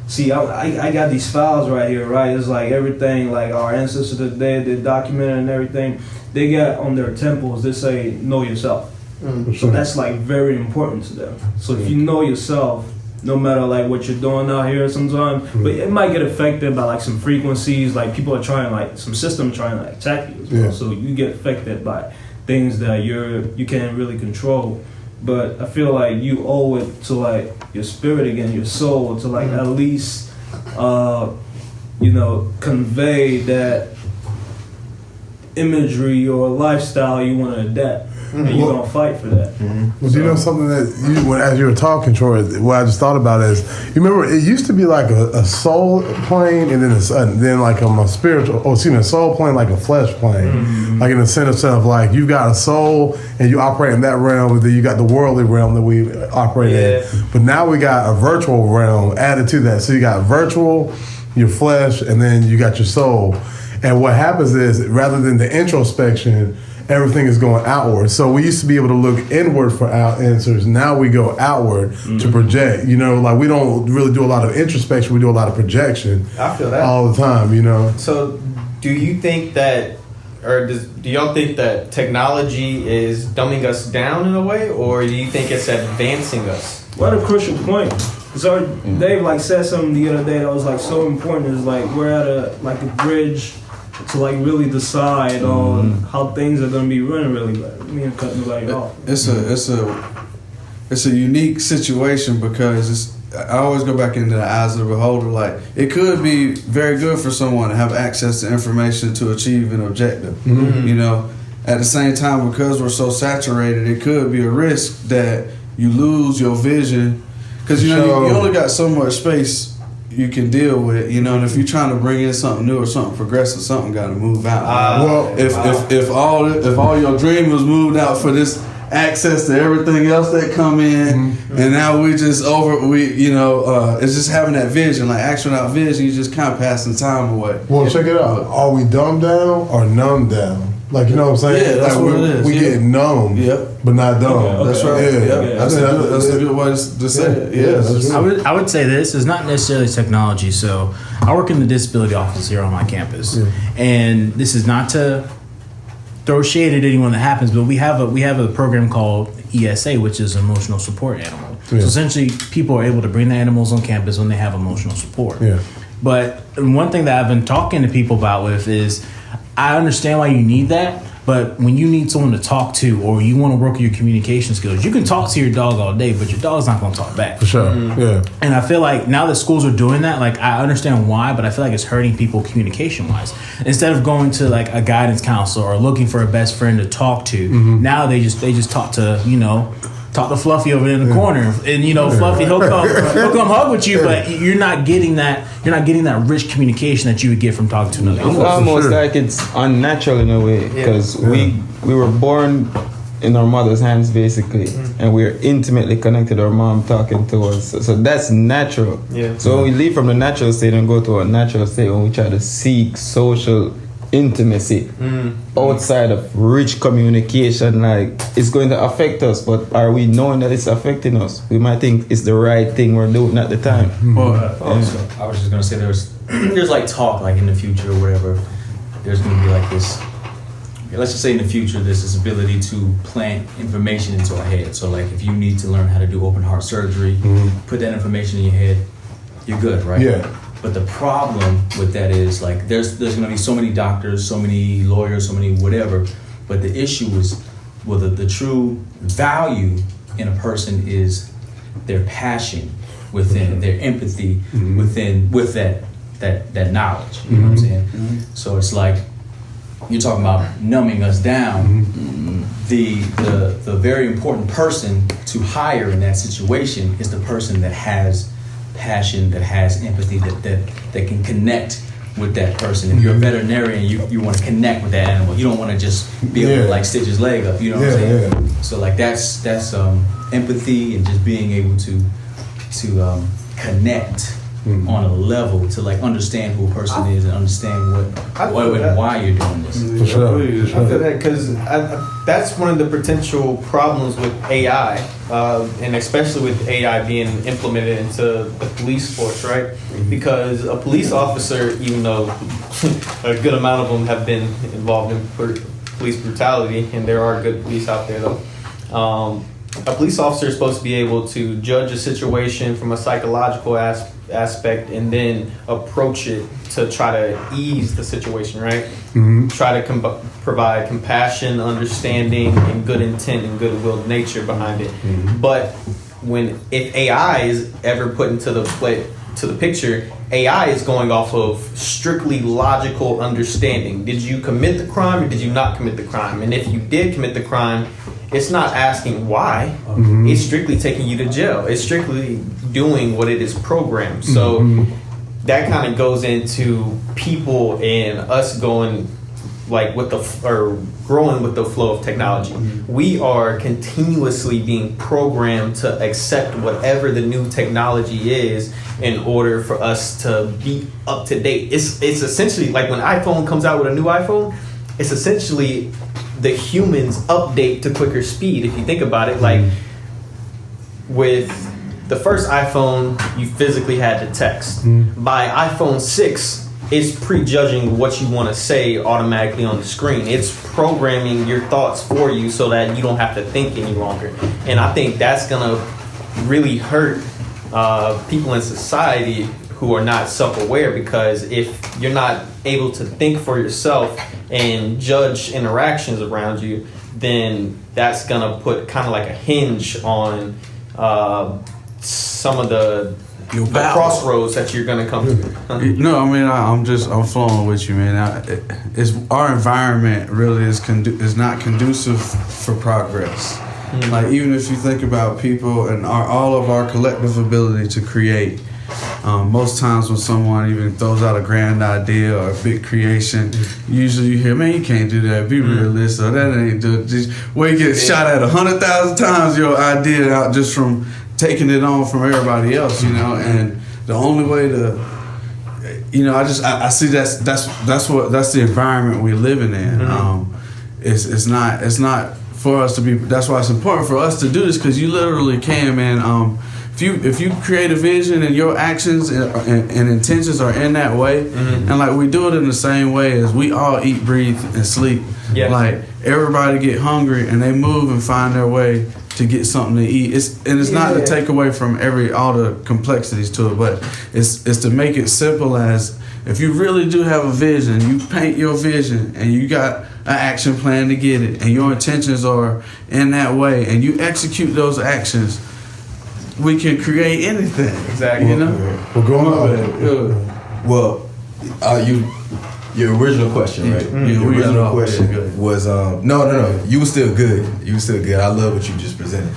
see, I got these files right here, right? It's like everything, like our ancestors today, they documented and everything. They got on their temples, they say, know yourself. So that's like very important to them. So if you know yourself, no matter like what you're doing out here sometimes, but it might get affected by like some frequencies, like people are trying, like some system trying to attack you as well. So you get affected by things that you can't really control. But I feel like you owe it to like your spirit again, your soul, to like at least you know, convey that imagery or lifestyle you want to adapt. And you're going to fight for that. Well, do you know something that as you were talking, Troy, what I just thought about is, you remember it used to be like a soul plane and then like a spiritual, a soul plane, like a flesh plane. Like in the sense of like, you've got a soul and you operate in that realm, but then you got the worldly realm that we operate in. But now we got a virtual realm added to that. So you got virtual, your flesh, and then you got your soul. And what happens is, rather than the introspection, everything is going outward. So we used to be able to look inward for our answers. Now we go outward to project. You know, like we don't really do a lot of introspection. We do a lot of projection. I feel that all the time. You know. So, do you think that, or do y'all think that technology is dumbing us down in a way, or do you think it's advancing us? What a crucial point. So Dave like said something the other day that was like so important. Is like we're at a bridge to like really decide on how things are gonna be running really bad. Me and cutting nobody off. It's a unique situation because I always go back into the eyes of the beholder. Like it could be very good for someone to have access to information to achieve an objective. You know, at the same time, because we're so saturated, it could be a risk that you lose your vision because you know you only got so much space you can deal with, you know, and if you're trying to bring in something new or something progressive, something got to move out. If all your dream was moved out for this access to everything else that come in, and now it's just having that vision, like action without vision, you're just kind of passing time away. Well, check it out. Are we dumbed down or numbed down? Like, you know what I'm saying? Yeah, that's like what it is. We get numb, but not dumb. Okay. That's right. Yeah. That's a good way to say it. Yeah, that's I would say this is not necessarily technology. So I work in the disability office here on my campus, and this is not to throw shade at anyone that happens, but we have a program called ESA, which is emotional support animal. So essentially, people are able to bring the animals on campus when they have emotional support. But one thing that I've been talking to people about is, I understand why you need that, but when you need someone to talk to or you want to work on your communication skills, you can talk to your dog all day, but your dog's not going to talk back. For sure, And I feel like now that schools are doing that, like I understand why, but I feel like it's hurting people communication-wise. Instead of going to like a guidance counselor or looking for a best friend to talk to, now they just talk to, talk to Fluffy over in the corner, and Fluffy he'll come hug with you, but you're not getting that rich communication that you would get from talking to another. It's almost like it's unnatural in a way because we were born in our mother's hands basically, and we're intimately connected. Our mom talking to us, so that's natural. Yeah. So when we leave from the natural state and go to a natural state, when we try to seek social intimacy outside of rich communication, like it's going to affect us. But are we knowing that it's affecting us? We might think it's the right thing we're doing at the time. So I was just gonna say there's like talk like in the future or whatever. There's gonna be like this. Let's just say in the future, there's this ability to plant information into our head. So like if you need to learn how to do open heart surgery, put that information in your head, you're good, right? Yeah. But the problem with that is like there's gonna be so many doctors, so many lawyers, so many whatever. But the issue is, well, the true value in a person is their passion within, their empathy within with that knowledge. You know what I'm saying? So it's like you're talking about numbing us down. The very important person to hire in that situation is the person that has passion, that has empathy, that can connect with that person. If you're a veterinarian, you want to connect with that animal. You don't want to just be able to like stitch his leg up. You know what I'm saying? So like that's empathy and just being able to connect on a level to like understand who a person is and understand why you're doing this. I feel that because that's one of the potential problems with AI, and especially with AI being implemented into the police force, right? Because a police officer, even though a good amount of them have been involved in police brutality, and there are good police out there though, a police officer is supposed to be able to judge a situation from a psychological aspect and then approach it to try to ease the situation, right? Try to provide compassion, understanding, and good intent and goodwill nature behind it. But if AI is ever put into the picture, AI is going off of strictly logical understanding. Did you commit the crime or did you not commit the crime? And if you did commit the crime, it's not asking why. It's strictly taking you to jail. It's strictly doing what it is programmed. So that kind of goes into people and us going like growing with the flow of technology. We are continuously being programmed to accept whatever the new technology is in order for us to be up to date. It's essentially like when iPhone comes out with a new iPhone, it's essentially the humans update to quicker speed. If you think about it, like with the first iPhone, you physically had to text. By iPhone 6, it's prejudging what you want to say automatically on the screen. It's programming your thoughts for you so that you don't have to think any longer. And I think that's gonna really hurt people in society who are not self-aware, because if you're not able to think for yourself and judge interactions around you, then that's gonna put kind of like a hinge on some of the crossroads that you're gonna come to. No, I mean I'm flowing with you, man. It's our environment really is not conducive for progress. Like even if you think about people and all of our collective ability to create. Most times when someone even throws out a grand idea or a big creation, usually you hear, man, you can't do that, be realistic, or that ain't do it. Where you get shot at 100,000 times your idea out just from taking it on from everybody else, you know. And the only way to, you know, I see that's the environment we're living in. It's not for us to be. That's why it's important for us to do this, because you literally can, man. If you create a vision and your actions and intentions are in that way, and like we do it in the same way as we all eat, breathe, and sleep. Yeah. Like everybody get hungry and they move and find their way to get something to eat. It's not to take away from all the complexities to it, but it's to make it simple as if you really do have a vision, you paint your vision and you got an action plan to get it, and your intentions are in that way, and you execute those actions. We can create anything. Exactly. You know? Well, going on. Well, your original question, right? Your original question was no. You were still good. I love what you just presented.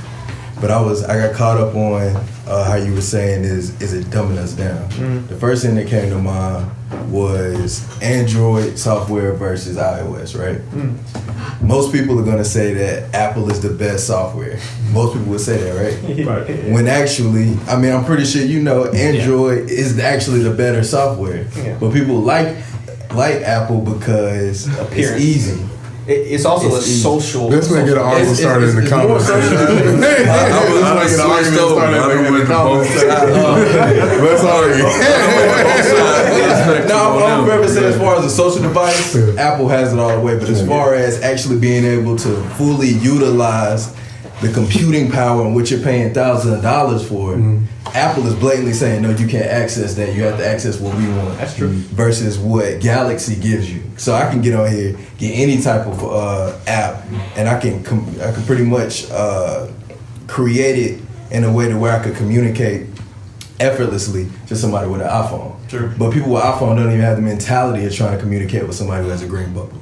But I got caught up on how you were saying is it dumbing us down? The first thing that came to mind was Android software versus iOS, right? Most people are going to say that Apple is the best software. Most people would say that, right? Right. When actually, I mean, I'm pretty sure you know Android is actually the better software. But people like Apple because it's easy. It's also a social. This may get an argument started in the comments. That's argue. No, I'm forever saying as far as a social device, Apple has it all the way. But as far as actually being able to fully utilize the computing power in which you're paying thousands of dollars for, Apple is blatantly saying, no, you can't access that. You have to access what we want. That's true. Versus what Galaxy gives you. So I can get on here, get any type of app, and I can pretty much create it in a way to where I could communicate effortlessly to somebody with an iPhone. True. But people with iPhone don't even have the mentality of trying to communicate with somebody who has a green bubble.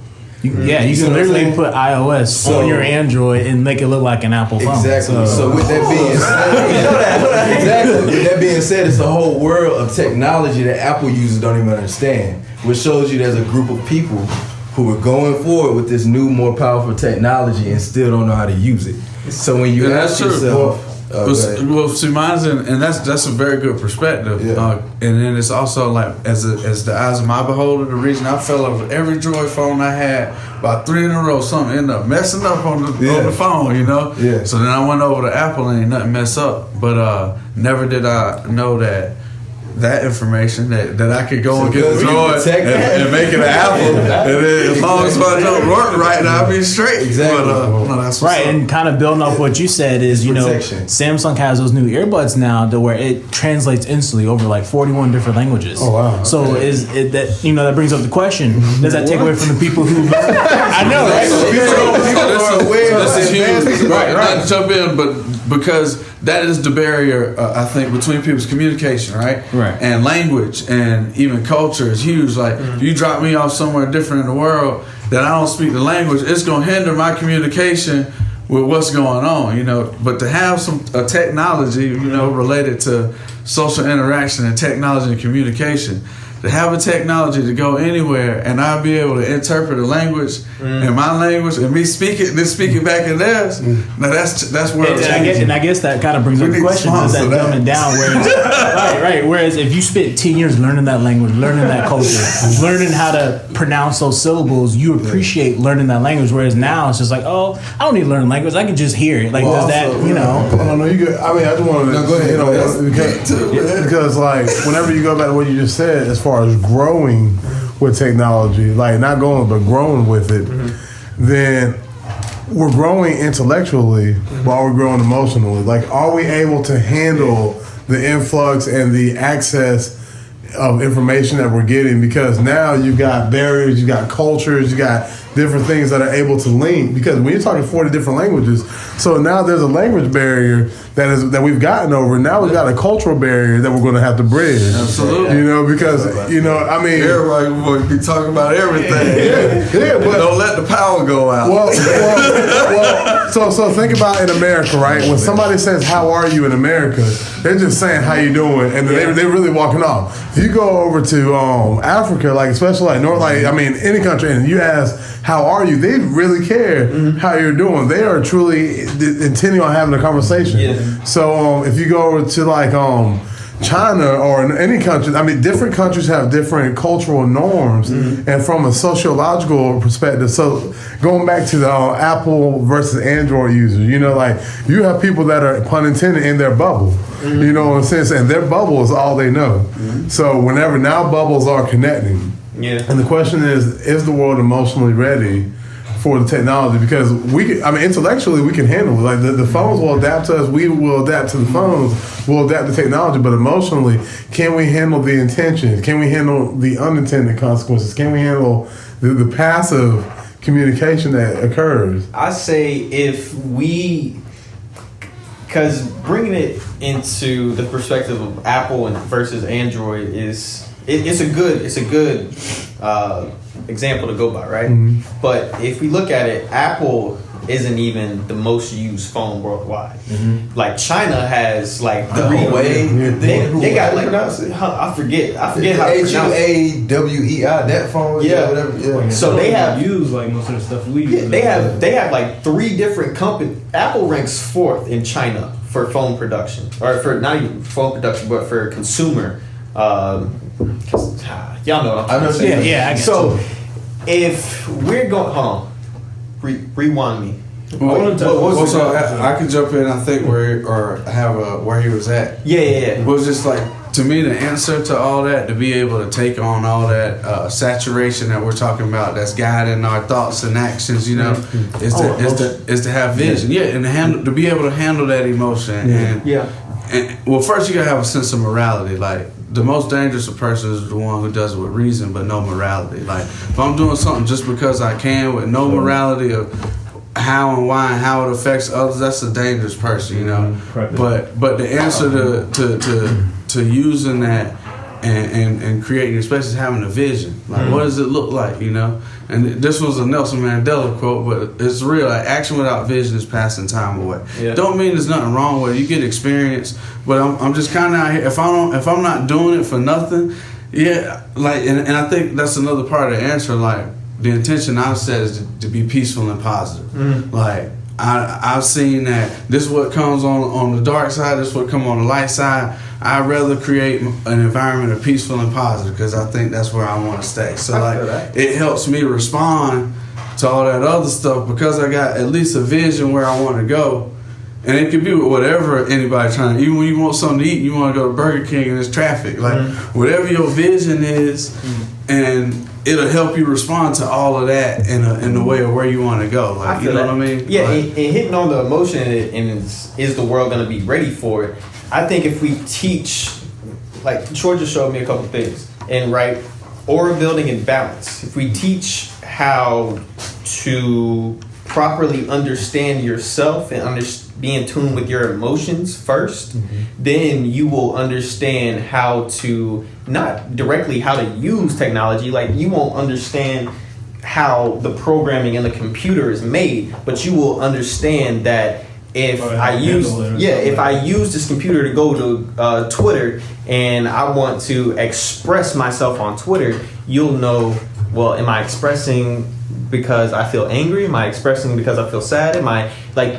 You can literally put iOS on your Android and make it look like an Apple phone. Exactly. So with that being said, exactly. With that being said, it's a whole world of technology that Apple users don't even understand, which shows you there's a group of people who are going forward with this new, more powerful technology and still don't know how to use it. So when you ask yourself, well, see, mine's and that's a very good perspective. Yeah. And then it's also like as the eyes of my beholder. The reason I fell over every Droid phone I had, about 3 in a row, something ended up messing up on the phone, you know. Yeah. So then I went over to Apple and ain't nothing mess up. But never did I know that information that I could go and get a Droid and make it an Apple, and then as long as I don't work right, I'll be straight. Exactly. But, no, that's Right, and kind of building off what you said is, Samsung has those new earbuds now to where it translates instantly over like 41 different languages. Oh wow! So is it that that brings up the question? Does that take away from the people who? I know, right? This is huge. Right. Not to jump in, but because that is the barrier, I think, between people's communication, right? Right. And language and even culture is huge. Like, if you drop me off somewhere different in the world that I don't speak the language, it's going to hinder my communication with what's going on, But to have some technology, related to social interaction and technology and communication, to have a technology to go anywhere and I'll be able to interpret a language in my language and me speak it, then speak it back in theirs. Now that's where I guess that kind of brings up the question: does that dumb it down? Whereas, right. Whereas if you spent 10 years learning that language, learning that culture, learning how to pronounce those syllables, you appreciate learning that language. Whereas now it's just like, I don't need to learn language; I can just hear it. Like, does that, I don't know. You. I mean, I just want to. No, go ahead. Because like whenever you go back to what you just said, as far as growing with technology, like not going but growing with it, then we're growing intellectually while we're growing emotionally. Like, are we able to handle the influx and the access of information that we're getting? Because now you've got barriers, you've got cultures, you got different things that are able to link. Because when you're talking 40 different languages, so now there's a language barrier that we've gotten over. Now we've got a cultural barrier that we're going to have to bridge. Absolutely. Because I mean, everybody will be talking about everything. But don't let the power go out. Well, so think about in America, right? When somebody says, "How are you?" in America, they're just saying, "How you doing?" and they're really walking off. If you go over to Africa, like especially like any country, and you ask, "How are you?" they really care how you're doing. They are truly intending on having a conversation. Yeah. So if you go over to like China or in any country, different countries have different cultural norms, and from a sociological perspective. So going back to the Apple versus Android users, like you have people that are, pun intended, in their bubble. You know what I'm saying? And their bubble is all they know. So whenever now bubbles are connecting. Yeah. And the question is the world emotionally ready for the technology? Because intellectually we can handle it. Like the phones will adapt to us, we will adapt to the phones, we'll adapt to technology, but emotionally, can we handle the intentions? Can we handle the unintended consequences? Can we handle the passive communication that occurs? I say because bringing it into the perspective of Apple versus Android is it's a good example to go by, right? But if we look at it, Apple isn't even the most used phone worldwide. Like China has like three. They got like I forget how to pronounce it. HUAWEI, that phone. Yeah, whatever. Yeah. So they have used like most of the stuff we use. they have like 3 different companies. Apple ranks 4th in China for phone production, or for not even phone production, but for consumer. Y'all know what I'm trying to say. Yeah, I get So if we're going, hold on, rewind me. So I can jump in. I think where he was at. Yeah. It was just like, to me, the answer to all that, to be able to take on all that saturation that we're talking about, that's guiding our thoughts and actions, you know, is to have vision, and to be able to handle that emotion, and well, first you gotta have a sense of morality. Like, the most dangerous person is the one who does it with reason but no morality. Like, if I'm doing something just because I can with no morality of how and why and how it affects others, that's a dangerous person, you know. But the answer to using that and creating, especially having a vision, like what does it look like, you know? And this was a Nelson Mandela quote, but it's real. Like, action without vision is passing time away. Don't mean there's nothing wrong with it. You get experience, but I'm just kind of out here. If I'm not doing it for nothing, like, and I think that's another part of the answer. Like, the intention I've set is to be peaceful and positive. Like, I've seen that this is what comes on the dark side, this is what comes on the light side. I'd rather create an environment of peaceful and positive, because I think that's where I want to stay. So like, it helps me respond to all that other stuff, because I got at least a vision where I want to go. And it could be with whatever anybody trying to, even when you want something to eat, you want to go to Burger King and there's traffic. Like, whatever your vision is, and it'll help you respond to all of that in the way of where you want to go. Like, you know what I mean? Yeah, like, and hitting on the emotion, and is the world going to be ready for it? I think if we teach, like Troy just showed me a couple things, and aura building and balance. If we teach how to properly understand yourself and be in tune with your emotions first, then you will understand how to, not directly how to use technology. Like, you won't understand how the programming in the computer is made, but you will understand that if I use this computer to go to Twitter, and I want to express myself on Twitter, you'll know, well, am I expressing because I feel angry? Am I expressing because I feel sad?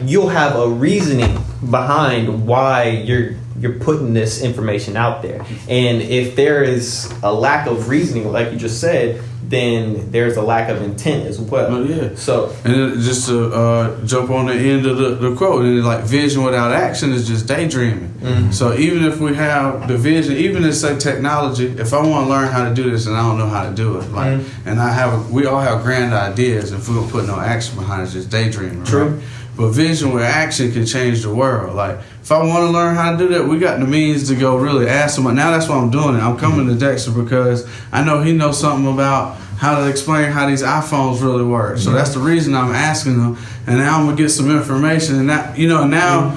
You'll have a reasoning behind why you're putting this information out there. And if there is a lack of reasoning, like you just said, then there's a lack of intent as well. So, and just to jump on the end of the quote, and like, vision without action is just daydreaming. So even if we have the vision, even in, say, technology, if I want to learn how to do this and I don't know how to do it, like, and we all have grand ideas, if we don't put no action behind it, it's just daydreaming. True. Right? But vision with action can change the world. Like, if I want to learn how to do that, we got the means to go really ask someone. Now that's why I'm doing it. I'm coming to Dexter because I know he knows something about how to explain how these iPhones really work. So that's the reason I'm asking him. And now I'm going to get some information. And that, you know, now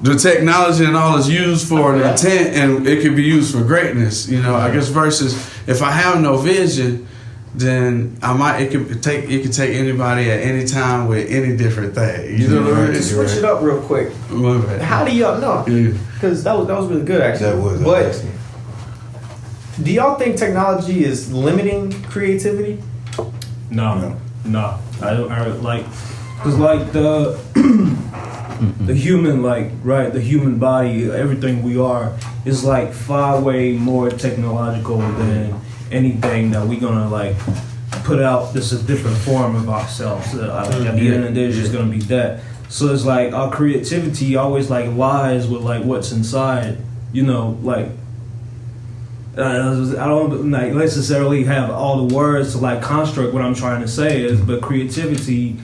the technology and all is used for the intent, and it can be used for greatness. You know, I guess versus if I have no vision, then it could take anybody at any time with any different thing. You know what I mean? To switch it up real quick. How do y'all know? Because that was really good, actually. That was. But do y'all think technology is limiting creativity? No. I like, because like the human, the human body, everything we are is like far way more technological than anything that we're gonna like put out. This is a different form of ourselves. At the end of the day, it's just gonna be that. So it's like our creativity always like lies with like what's inside. You know, like I don't like necessarily have all the words to like construct what I'm trying to say is, but creativity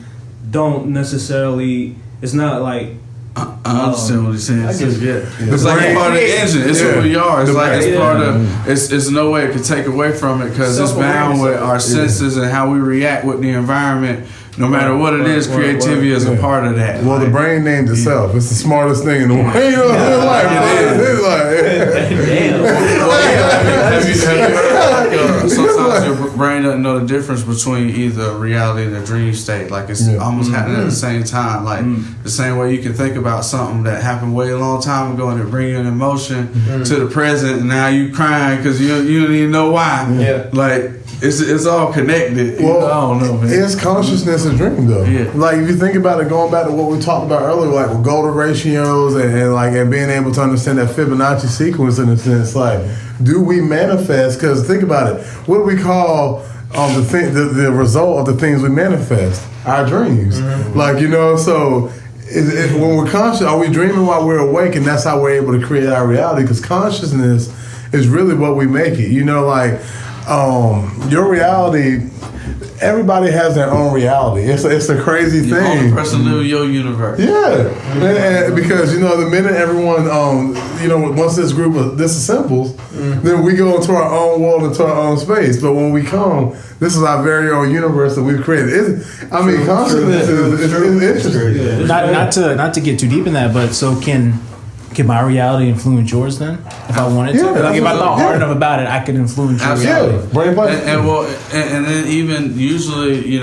don't necessarily. It's not like. I understand what he's saying. It's like part of the engine. It's who we are. It's like it's part of. It's no way it can take away from it because it's bound with our senses and how we react with the environment. no matter what it is, creativity is a part of that. Well, the brain named itself. It's the smartest thing in the world. You know what Have you heard, sometimes your brain doesn't know the difference between either reality and a dream state. Like it's almost happening at the same time. Like the same way you can think about something that happened way a long time ago and it bring you an emotion to the present, and now you crying because you don't even know why. Yeah. Like it's all connected. Well, I don't know, man. Is consciousness a dream though? Yeah. Like if you think about it, going back to what we talked about earlier, like with golden ratios and being able to understand that Fibonacci sequence in a sense, like do we manifest? Because think about it, what do we call the result of the things we manifest? Our dreams. Like so. When we're conscious, are we dreaming while we're awake, and that's how we're able to create our reality? Because consciousness is really what we make it. Your reality. Everybody has their own reality. It's a crazy thing. The only person live your universe. Yeah, and because the minute everyone, once this group disassembles, then we go into our own world, into our own space. But when we come, this is our very own universe that we've created. Consciousness is interesting. Not to get too deep in that, but so can my reality influence yours then? If I wanted to? Like if I thought hard enough about it, I could influence your reality. And then even usually,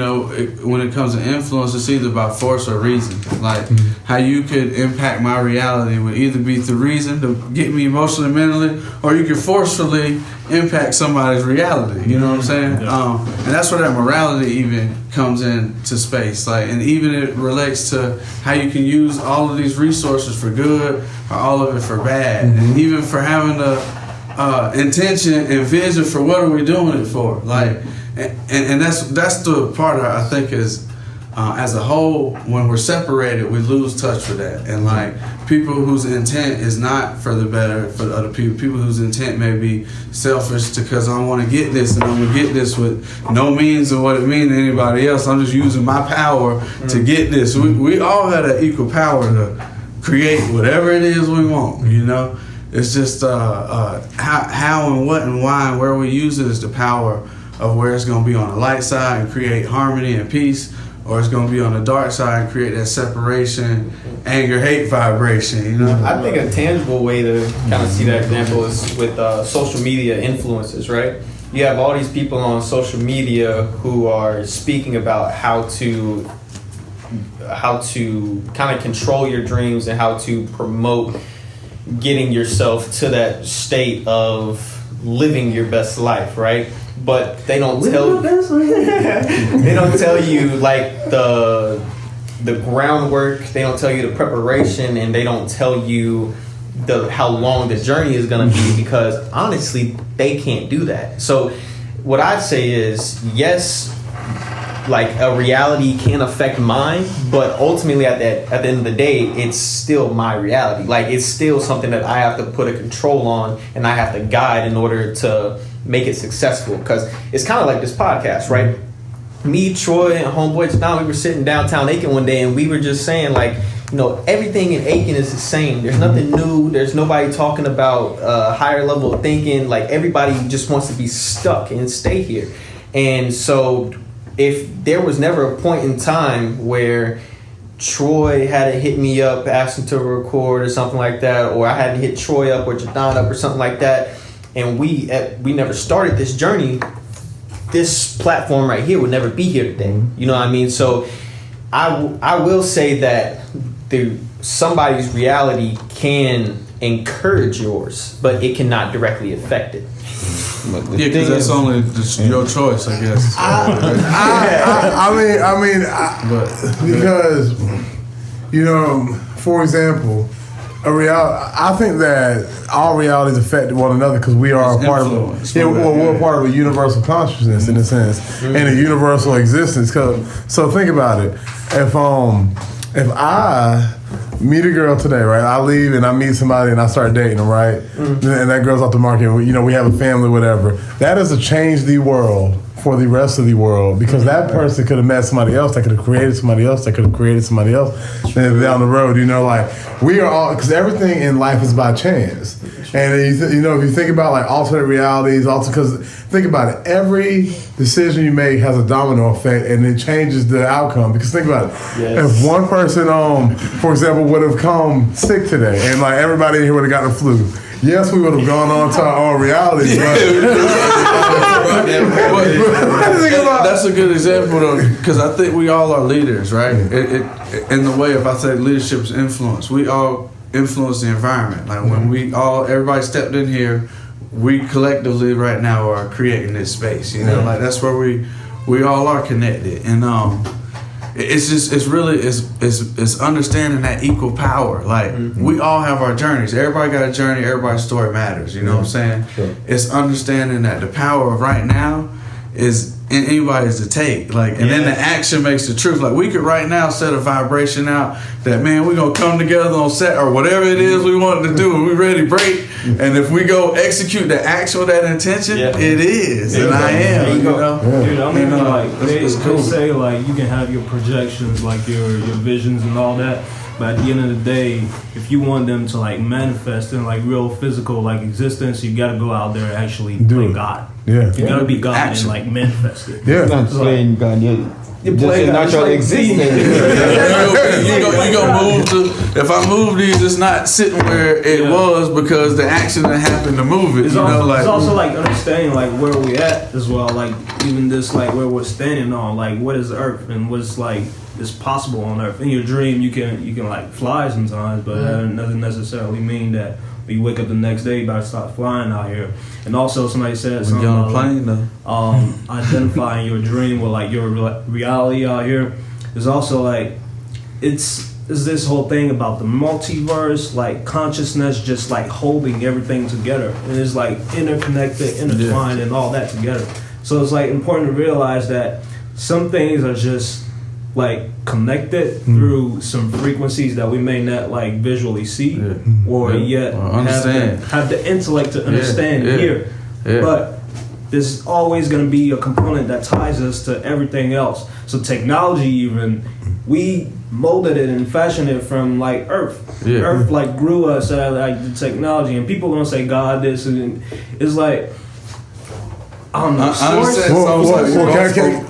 when it comes to influence, it's either by force or reason. Like how you could impact my reality would either be through reason to get me emotionally, mentally, or you could forcefully impact somebody's reality. You know what I'm saying? And that's where that morality even comes into space. Like, and even it relates to how you can use all of these resources for good or all of it for bad, and even for having the intention and vision for what are we doing it for. Like, and that's the part I think is. As a whole, when we're separated, we lose touch with that. And like people whose intent is not for the better for the other people whose intent may be selfish because I want to get this and I'm going to get this with no means of what it means to anybody else. I'm just using my power to get this. We all have that equal power to create whatever it is we want, It's just how and what and why and where we use it is the power of where it's going to be on the light side and create harmony and peace, or it's going to be on the dark side and create that separation, anger, hate vibration, I think a tangible way to kind of see that example is with social media influencers, right? You have all these people on social media who are speaking about how to kind of control your dreams and how to promote getting yourself to that state of living your best life, right? But they don't tell you like the groundwork. They don't tell you the preparation, and they don't tell you how long the journey is going to be, because honestly, they can't do that. So what I'd say is, yes, like a reality can affect mine, but ultimately at the end of the day, it's still my reality. Like it's still something that I have to put a control on and I have to guide in order to make it successful. Because it's kind of like this podcast, right? Me, Troy, and homeboy John, we were sitting downtown Aiken one day and we were just saying like, everything in Aiken is the same. There's nothing new. There's nobody talking about higher level of thinking. Like everybody just wants to be stuck and stay here. And so if there was never a point in time where Troy hadn't hit me up asking to record or something like that, or I hadn't hit Troy up or Jadon up or something like that, and we never started this journey, this platform right here would never be here today. You know what I mean? So I will say that somebody's reality can encourage yours, but it cannot directly affect it. Because that's only your choice, I guess. Because for example, I think that all realities affect one another because we are a part of we're part of a universal consciousness in a sense, and a universal existence. So think about it. If I meet a girl today, right? I leave and I meet somebody and I start dating them, right? And that girl's off the market. We have a family, whatever. That is to change the world for the rest of the world, because that person could have met somebody else, that could have created somebody else, that could have created somebody else, and down the road, we are all, because everything in life is by chance. And then if you think about like alternate realities, also because think about it, every decision you make has a domino effect, and it changes the outcome. Because think about it, if one person, for example, would have come sick today, and like everybody in here would have got the flu. Yes, we would have gone on to our own reality. That's a good example, though, because I think we all are leaders, right? In the way, if I say leadership is influence, we all influence the environment. Like when everybody stepped in here, we collectively right now are creating this space. You know, like that's where we all are connected, and it's understanding that equal power. Like we all have our journeys. Everybody got a journey. Everybody's story matters. You know what I'm saying? Sure. It's understanding that the power of right now is in anybody's to take. Like, and then the action makes the truth. Like we could right now set a vibration out that, man, we're gonna come together on set or whatever it is we want to do, and we ready to break. And if we go execute the action with that intention, it is. And I am. You know? Dude, I mean, like they say like you can have your projections, like your visions and all that. But at the end of the day, if you want them to like manifest in like real physical like existence, you got to go out there and actually play God. Yeah, you got to be God and like manifest it. Yeah, not playing God. You're just a natural existence. You gonna move to. If I move these, it's not sitting where it was because the action that happened to move it. It's also like understanding like where we at as well. Like even this like where we're standing on. Like what is Earth and what's like is possible on Earth. In your dream, you can like fly sometimes, but that doesn't necessarily mean that when you wake up the next day, you better start flying out here. And also, somebody said something about identifying your dream with like your reality out here. There's also like it's this whole thing about the multiverse, like consciousness just like holding everything together, and it's like interconnected, intertwined, and all that together. So it's like important to realize that some things are just like connected through some frequencies that we may not like visually see or yet have the intellect to understand here. But there's always going to be a component that ties us to everything else. So technology, even we molded it and fashioned it from like Earth. Earth like grew us out of like the technology, and people gonna say God this, and it's like I don't know.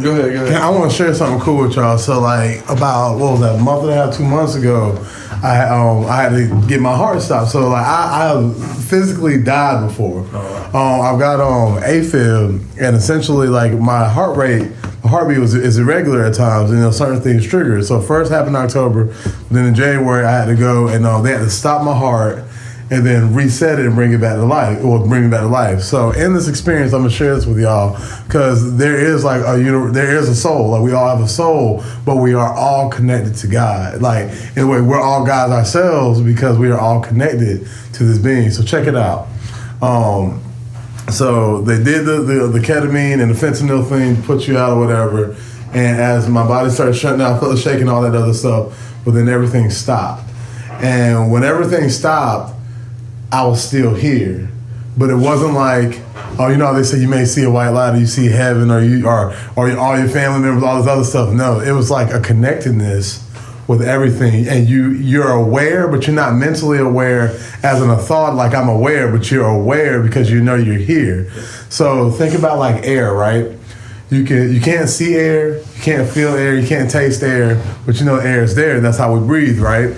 Go ahead. I want to share something cool with y'all. So, like, about what was that, a month and a half, 2 months ago, I had to get my heart stopped. So, like, I physically died before. I've got AFib, and essentially, like, my heartbeat is irregular at times, and certain things trigger it. So, first happened in October, then in January, I had to go, and they had to stop my heart and then reset it and bring it back to life, or bring it back to life. So in this experience, I'm gonna share this with y'all, because there is like there is a soul. Like we all have a soul, but we are all connected to God. Like in a way, we're all gods ourselves because we are all connected to this being. So check it out. So they did the ketamine and the fentanyl thing, put you out or whatever. And as my body started shutting down, I felt shaking, all that other stuff. But then everything stopped. And when everything stopped, I was still here, but it wasn't like, oh, you know how they say you may see a white light or you see heaven or all your family members, all this other stuff. No, it was like a connectedness with everything, and you're aware, but you're not mentally aware as in a thought like I'm aware, but you're aware because you know you're here. So think about like air, right? You can't see air, you can't feel air, you can't taste air, but you know air is there. That's how we breathe, right?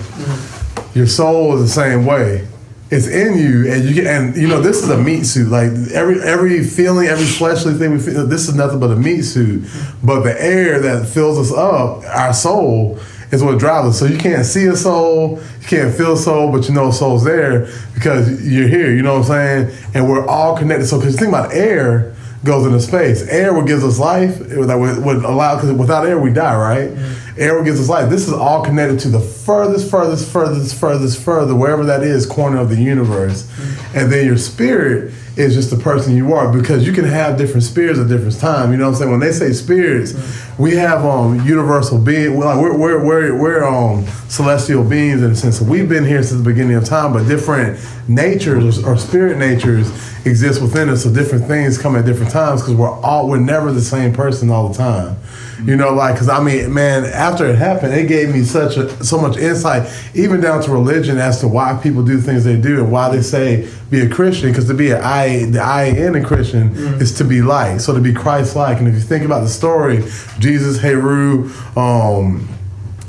Your soul is the same way. It's in you, and this is a meat suit. Like every feeling, every fleshly thing we feel, this is nothing but a meat suit. But the air that fills us up, our soul, is what drives us. So you can't see a soul, you can't feel a soul, but you know a soul's there because you're here. You know what I'm saying? And we're all connected. So because you think about air goes into space. Air what gives us life, that would allow, because without air we die, right? Air what gives us life. This is all connected to the furthest, wherever that is, corner of the universe. And then your spirit is just the person you are, because you can have different spirits at different times. You know what I'm saying? When they say spirits, we have universal being. We're celestial beings in a sense. So we've been here since the beginning of time, but different natures or spirit natures exist within us. So different things come at different times, because we're never the same person all the time. You know, like, because I mean, man, after it happened, it gave me so much insight, even down to religion, as to why people do things they do and why they say be a Christian, because to be the I-A-N in Christian is to be like, so to be Christ-like. And if you think about the story, Jesus, Heru,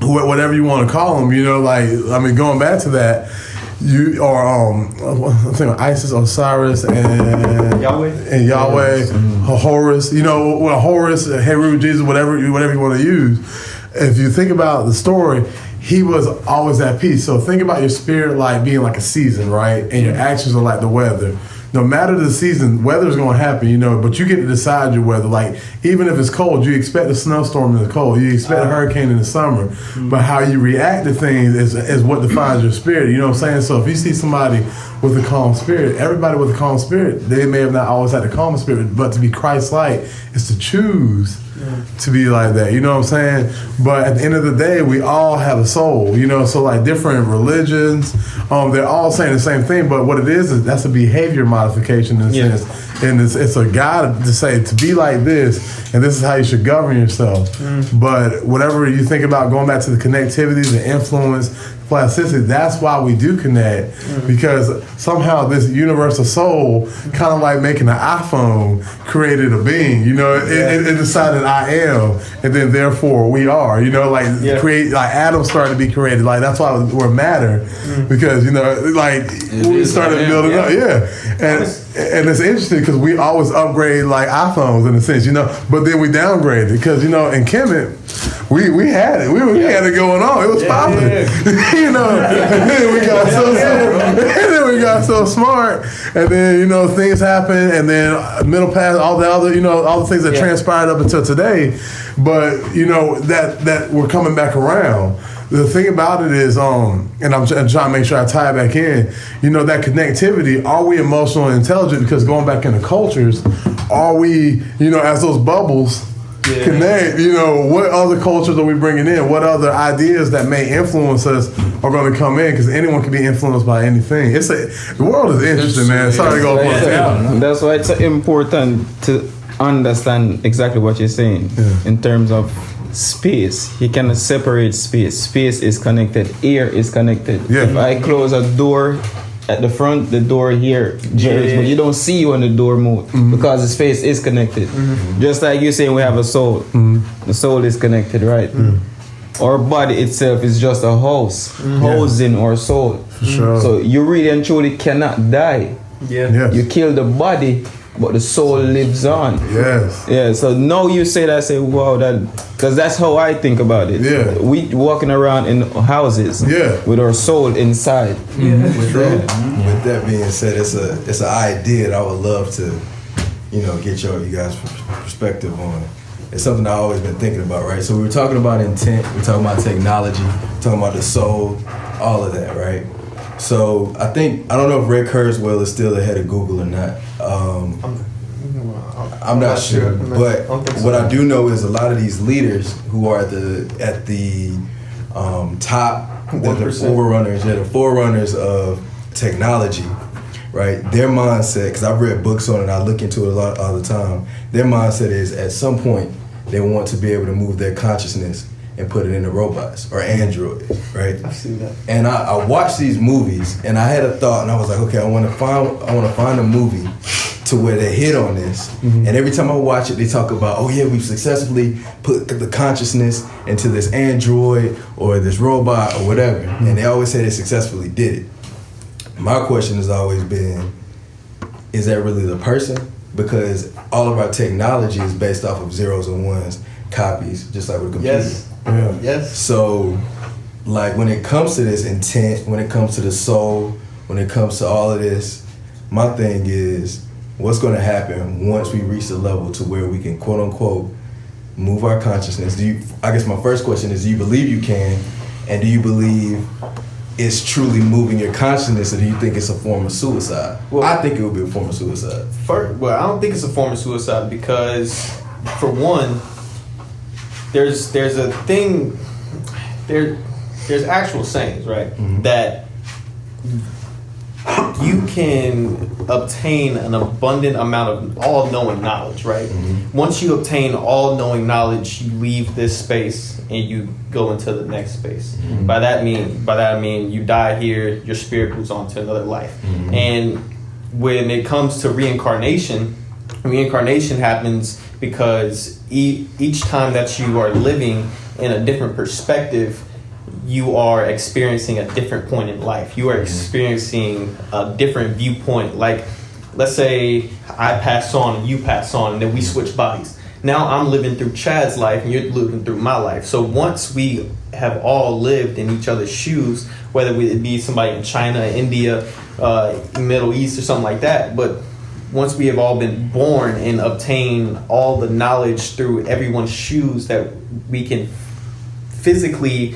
whatever you want to call them, going back to that, you are I'm thinking Isis, Osiris, and Yahweh, Horus. Horus, Heru, Jesus, whatever you want to use. If you think about the story, he was always at peace. So think about your spirit like being like a season, right? And your actions are like the weather. No matter the season, weather's going to happen, but you get to decide your weather. Like, even if it's cold, you expect a snowstorm in the cold. You expect a hurricane in the summer. But how you react to things is what defines your spirit. You know what I'm saying? So if you see somebody with a calm spirit, everybody with a calm spirit, they may have not always had a calm spirit, but to be Christ-like is to choose to be like that. You know what I'm saying? But at the end of the day, we all have a soul, so like different religions, they're all saying the same thing, but what it is that's a behavior modification in a sense. And it's a guide to say to be like this, and this is how you should govern yourself. But whatever you think about, going back to the connectivity, the influence, plasticity, that's why we do connect, because somehow this universal soul, kind of like making an iPhone, created a being, it decided I am, and then therefore we are, create, like atoms started to be created, like that's why we're matter, because we started building up, and it's interesting because we always upgrade like iPhones in a sense, but then we downgraded because in Kemet we had it, we had it going on, it was popping. And then we got so smart, and then things happen, and then middle pass, all the other all the things that transpired up until today, but that we're coming back around. The thing about it is, and I'm trying to make sure I tie it back in, that connectivity, are we emotional and intelligent? Because going back into cultures, are we, as those bubbles connect, what other cultures are we bringing in? What other ideas that may influence us are going to come in? Because anyone can be influenced by anything. The world is interesting, man. Sorry to go off on a tangent. That's why it's important to understand exactly what you're saying in terms of space. You cannot separate space. Space is connected. Air is connected. If I close a door at the front, the door here jerks, but you don't see when the door moves because the space is connected. Just like you saying we have a soul. The soul is connected, right? Our body itself is just a house, housing our soul. For sure. So you really and truly cannot die. You kill the body, but the soul lives on. So now you say that, I say, wow, because that's how I think about it. We walking around in houses with our soul inside. With that being said, it's an idea that I would love to, get you guys' perspective on. It's something I've always been thinking about, right? So we were talking about intent, we're talking about technology, we're talking about the soul, all of that, right? So I don't know if Ray Kurzweil is still the head of Google or not. I'm not sure, but what I do know is a lot of these leaders who are at the top, the forerunners of technology, right? Their mindset, because I've read books on it, I look into it a lot all the time. Their mindset is at some point they want to be able to move their consciousness and put it into robots or androids, right? I've seen that. And I watched these movies, and I had a thought, and I was like, okay, I want to find a movie to where they hit on this. And every time I watch it, they talk about, oh yeah, we've successfully put the consciousness into this android or this robot or whatever. And they always say they successfully did it. My question has always been, is that really the person? Because all of our technology is based off of zeros and ones, copies, just like with a computer. Yes. So, like when it comes to this intent, when it comes to the soul, when it comes to all of this, my thing is, what's going to happen once we reach the level to where we can, quote unquote, move our consciousness? I guess my first question is, do you believe you can? And do you believe it's truly moving your consciousness, or do you think it's a form of suicide? Well, I think it would be a form of suicide. I don't think it's a form of suicide because, for one, there's a thing, there's actual sayings, right? That you can obtain an abundant amount of all-knowing knowledge, right? Once you obtain all-knowing knowledge, you leave this space and you go into the next space. By that I mean you die here, your spirit moves on to another life. And when it comes to reincarnation happens because each time that you are living in a different perspective, you are experiencing a different point in life. You are experiencing a different viewpoint. Like, let's say I pass on and you pass on, and then we switch bodies. Now I'm living through Chad's life and you're living through my life. So once we have all lived in each other's shoes, whether it be somebody in China, India, Middle East, or something like that, but once we have all been born and obtain all the knowledge through everyone's shoes that we can physically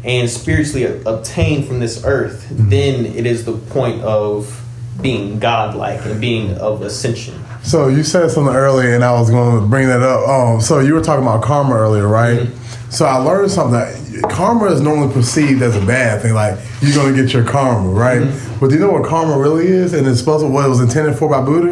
and spiritually obtain from this earth, then it is the point of being godlike and being of ascension. So you said something earlier, and I was going to bring that up. So you were talking about karma earlier, right? Mm-hmm. So I learned something that karma is normally perceived as a bad thing, like you're going to get your karma, right? Mm-hmm. But do you know what karma really is? And it's supposed to what it was intended for by Buddha?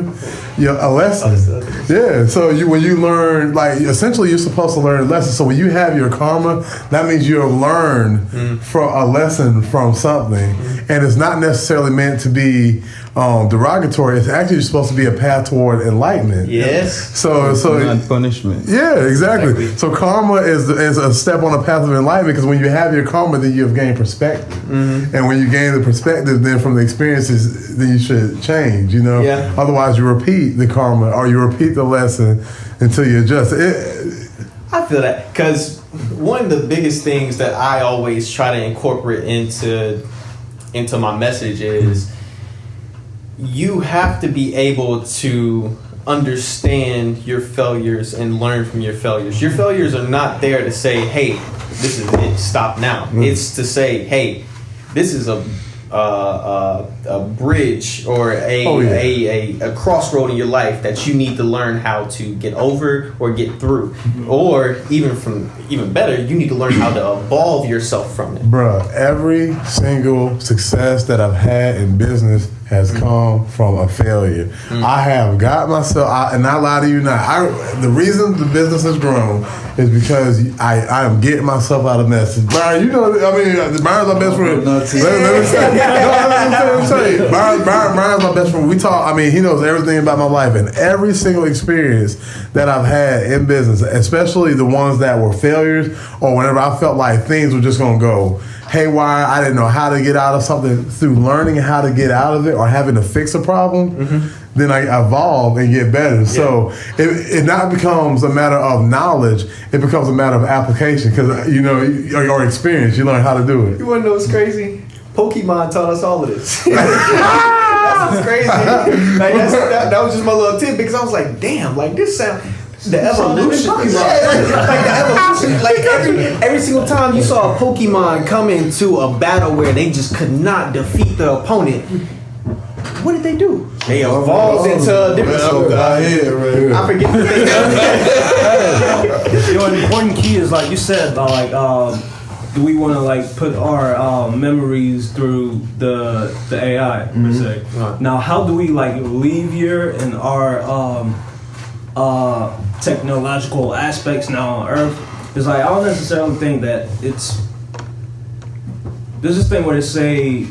A lesson. Yeah. So when you learn, like essentially you're supposed to learn a lesson. So when you have your karma, that means you'll learn from a lesson from something, and it's not necessarily meant to be derogatory. It's actually supposed to be a path toward enlightenment. Yes. So not punishment. Yeah, exactly. So karma is a step on the path of enlightenment, because when you have your karma, then you have gained perspective, and when you gain the perspective, then from the experiences, then you should change. Yeah. Otherwise, you repeat the karma or you repeat the lesson until you adjust. I feel that, because one of the biggest things that I always try to incorporate into my message is you have to be able to understand your failures and learn from your failures. Your failures are not there to say, hey, this is it, stop now. It's to say, hey, this is a bridge or a crossroad in your life that you need to learn how to get over or get through, or even better, you need to learn how to evolve yourself from it. Bruh, every single success that I've had in business has come from a failure. I have got myself, and I lie to you not, the reason the business has grown is because I am getting myself out of messes. Byron, Byron's my best friend. Let me tell you, Byron's my best friend. We talk, he knows everything about my life, and every single experience that I've had in business, especially the ones that were failures, or whenever I felt like things were just gonna go haywire, I didn't know how to get out of something, through learning how to get out of it or having to fix a problem, then I evolve and get better. Yeah. So it not becomes a matter of knowledge, it becomes a matter of application, because your experience, you learn how to do it. You wanna know what's crazy? Pokemon taught us all of this. That's what's crazy. Like, that was just my little tip, because I was like, damn, like this sound. The evolution, like the evolution, like every single time you saw a Pokemon come into a battle where they just could not defeat the opponent, what did they do? They evolved into a different. I forget the thing. An important key is, like you said, do we want to put our memories through the AI per se? Now, how do we leave here in our technological aspects now on Earth? Is I don't necessarily think that there's this thing where they say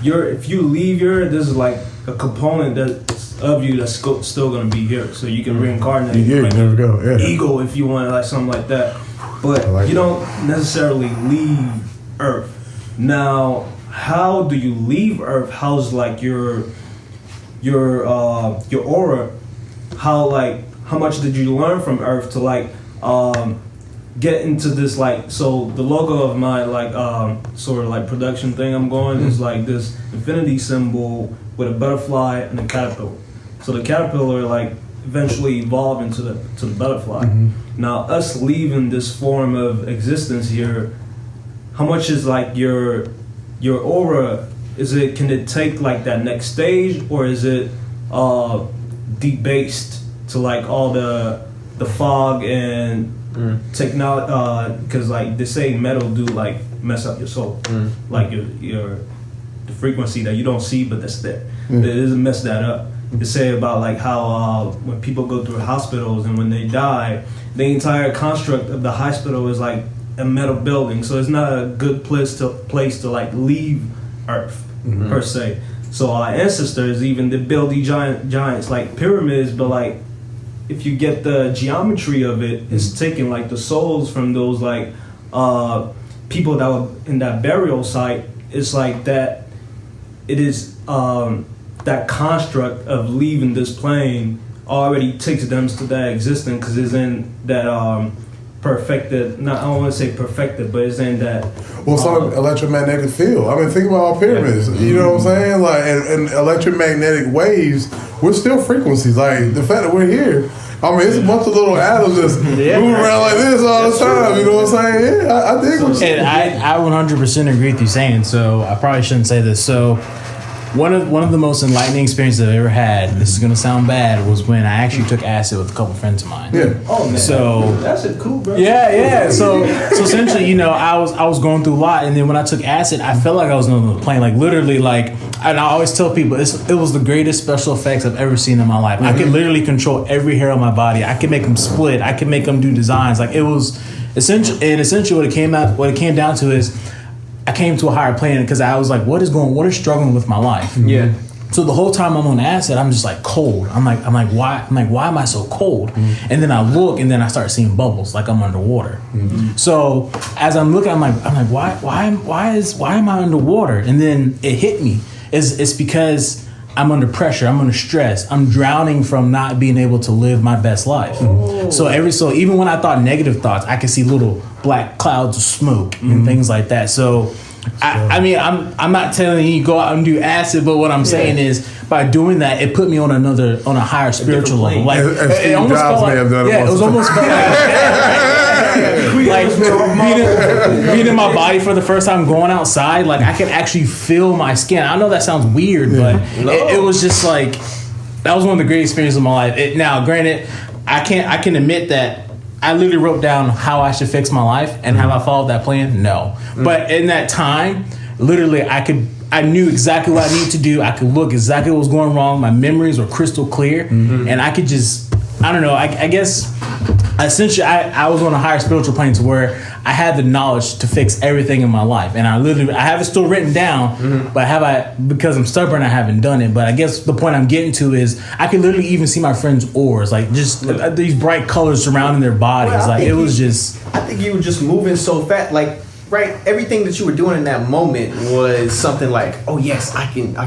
if you leave here, this is like a component that's of you that's still gonna be here, so you can reincarnate. Never go. Yeah. Ego, if you want, something like that. But you don't necessarily leave Earth. Now, how do you leave Earth? How's your aura? How much did you learn from Earth to get into this so the logo of my sort of production thing I'm going is this infinity symbol with a butterfly and a caterpillar. So the caterpillar eventually evolved into the butterfly. Now us leaving this form of existence here, how much is your aura? Can it take that next stage, or is it debased to all the fog and technology? Because they say metal do mess up your soul, your the frequency that you don't see but that's there. It doesn't mess that up. They say about how when people go through hospitals and when they die, the entire construct of the hospital is a metal building, so it's not a good place to leave Earth per se. So our ancestors even they build these giants like pyramids, but like if you get the geometry of it, it's taking like the souls from those like people that were in that burial site. It's like that. It is that construct of leaving this plane already takes them to that existence because it's in that perfected. Not I don't want to say perfected, but it's in that. Well, it's like electromagnetic field. I mean, think about our pyramids. You know what I'm saying? Like, and electromagnetic waves, we're still frequencies. Like the fact that we're here. I mean, it's a bunch of little atoms just moving around like this all the time. You know what I'm saying? Yeah, I think. And I 100% agree with you saying. So I probably shouldn't say this. So one of the most enlightening experiences I've ever had. This is gonna sound bad. Was when I actually took acid with a couple friends of mine. Yeah. Oh man. So that's it, cool, bro. Yeah. So essentially, you know, I was going through a lot, and then when I took acid, I felt like I was on the plane, like literally, like. And I always tell people it was the greatest special effects I've ever seen in my life. I could literally control every hair on my body. I could make them split. I could make them do designs. Like it was essentially what it came down to is I came to a higher plane because I was like, what is struggling with my life? Yeah. So the whole time I'm on acid, I'm just like cold. I'm like why am I so cold? And then I look and then I start seeing bubbles like I'm underwater. So as I'm looking, I'm like why am I underwater? And then it hit me. It's because I'm under pressure. I'm under stress. I'm drowning from not being able to live my best life. So even when I thought negative thoughts, I could see little black clouds of smoke and things like that. So I mean, I'm not telling you go out and do acid, but what I'm saying is by doing that, it put me on a higher spiritual level. Like it almost felt like, it was almost felt like being in my body for the first time, going outside. Like I could actually feel my skin. I know that sounds weird, but it was just like that was one of the great experiences of my life. Now, granted, I can admit that. I literally wrote down how I should fix my life and have I followed that plan? No. But in that time, literally I knew exactly what I needed to do. I could look exactly what was going wrong. My memories were crystal clear. And I could just, I don't know, I guess essentially I was on a higher spiritual plane to where I had the knowledge to fix everything in my life. And I have it still written down, but because I'm stubborn, I haven't done it. But I guess the point I'm getting to is I could literally even see my friends' auras, like just these bright colors surrounding their bodies. Well, like it was just. I think you were just moving so fast, like. Right, everything that you were doing in that moment was something like, oh yes, I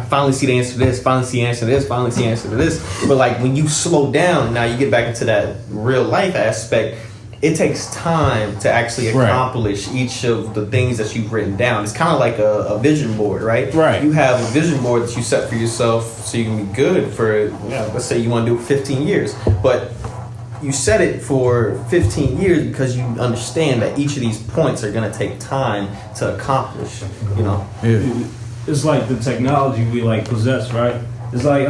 finally see the answer to this, finally see the answer to this, finally see the answer to this. But like when you slow down, now you get back into that real life aspect, it takes time to actually accomplish each of the things that you've written down. It's kind of like a vision board, right? Right. You have a vision board that you set for yourself so you can be good for, let's say you want to do it for 15 years. But you set it for 15 years because you understand that each of these points are going to take time to accomplish, you know? Yeah. It's like the technology we like possess, right? It's like,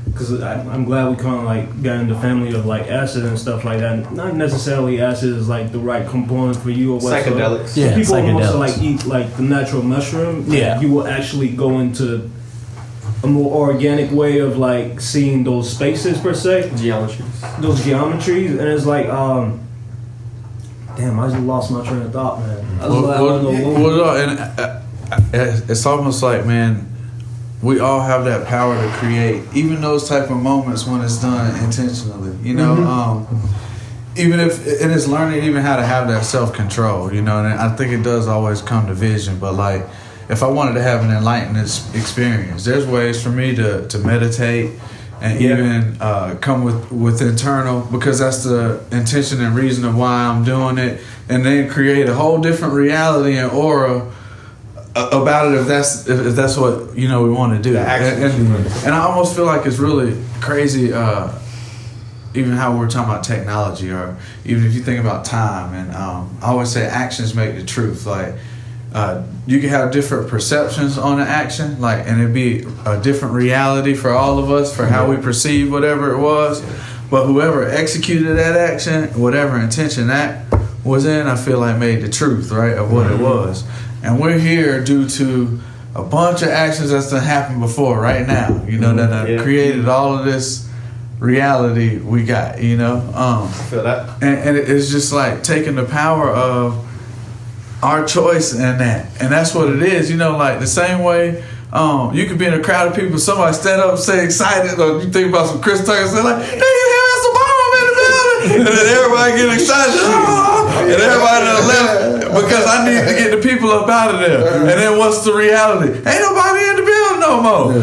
because I'm glad we kind of like got in the family of like acid and stuff like that. Not necessarily acid is like the right component for you or whatever. Psychedelics. Yeah, people psychedelics. also like eat like the natural mushroom. Yeah. You will actually go into a more organic way of like seeing those spaces per se. Those geometries. And it's like, damn, I just lost my train of thought, man. It's almost like, man, we all have that power to create, even those type of moments when it's done intentionally, you know. Even if it is learning even how to have that self-control, you know. And I think it does always come to vision, but like if I wanted to have an enlightened experience, there's ways for me to meditate and even come with internal, because that's the intention and reason of why I'm doing it, and then create a whole different reality and aura about it if that's what we want to do. And I almost feel like it's really crazy, even how we're talking about technology, or even if you think about time. And I always say actions make the truth. Like you can have different perceptions on an action, like, and it'd be a different reality for all of us for how we perceive whatever it was. But whoever executed that action, whatever intention that was in, I feel like made the truth, right, of what it was. And we're here due to a bunch of actions that's done happened before, right now, that created all of this reality we got, I feel that. And it's just like taking the power of our choice in that. And that's what it is, like the same way you could be in a crowd of people, somebody stand up and say excited, or you think about some Chris Tucker, say like, hey, you hear us, Obama in the building, and then everybody get excited, and everybody to the left, because I need to get the people up out of there. And then what's the reality? Ain't nobody in the building no more.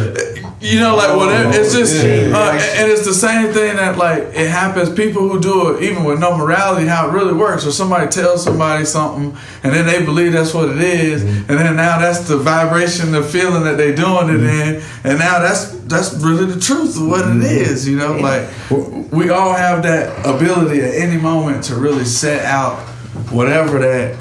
You know, like whatever. It's just, and it's the same thing that like it happens. People who do it, even with no morality, how it really works. Or somebody tells somebody something, and then they believe that's what it is, and then now that's the vibration, the feeling that they doing it in, and now that's really the truth of what it is. You know, like we all have that ability at any moment to really set out whatever that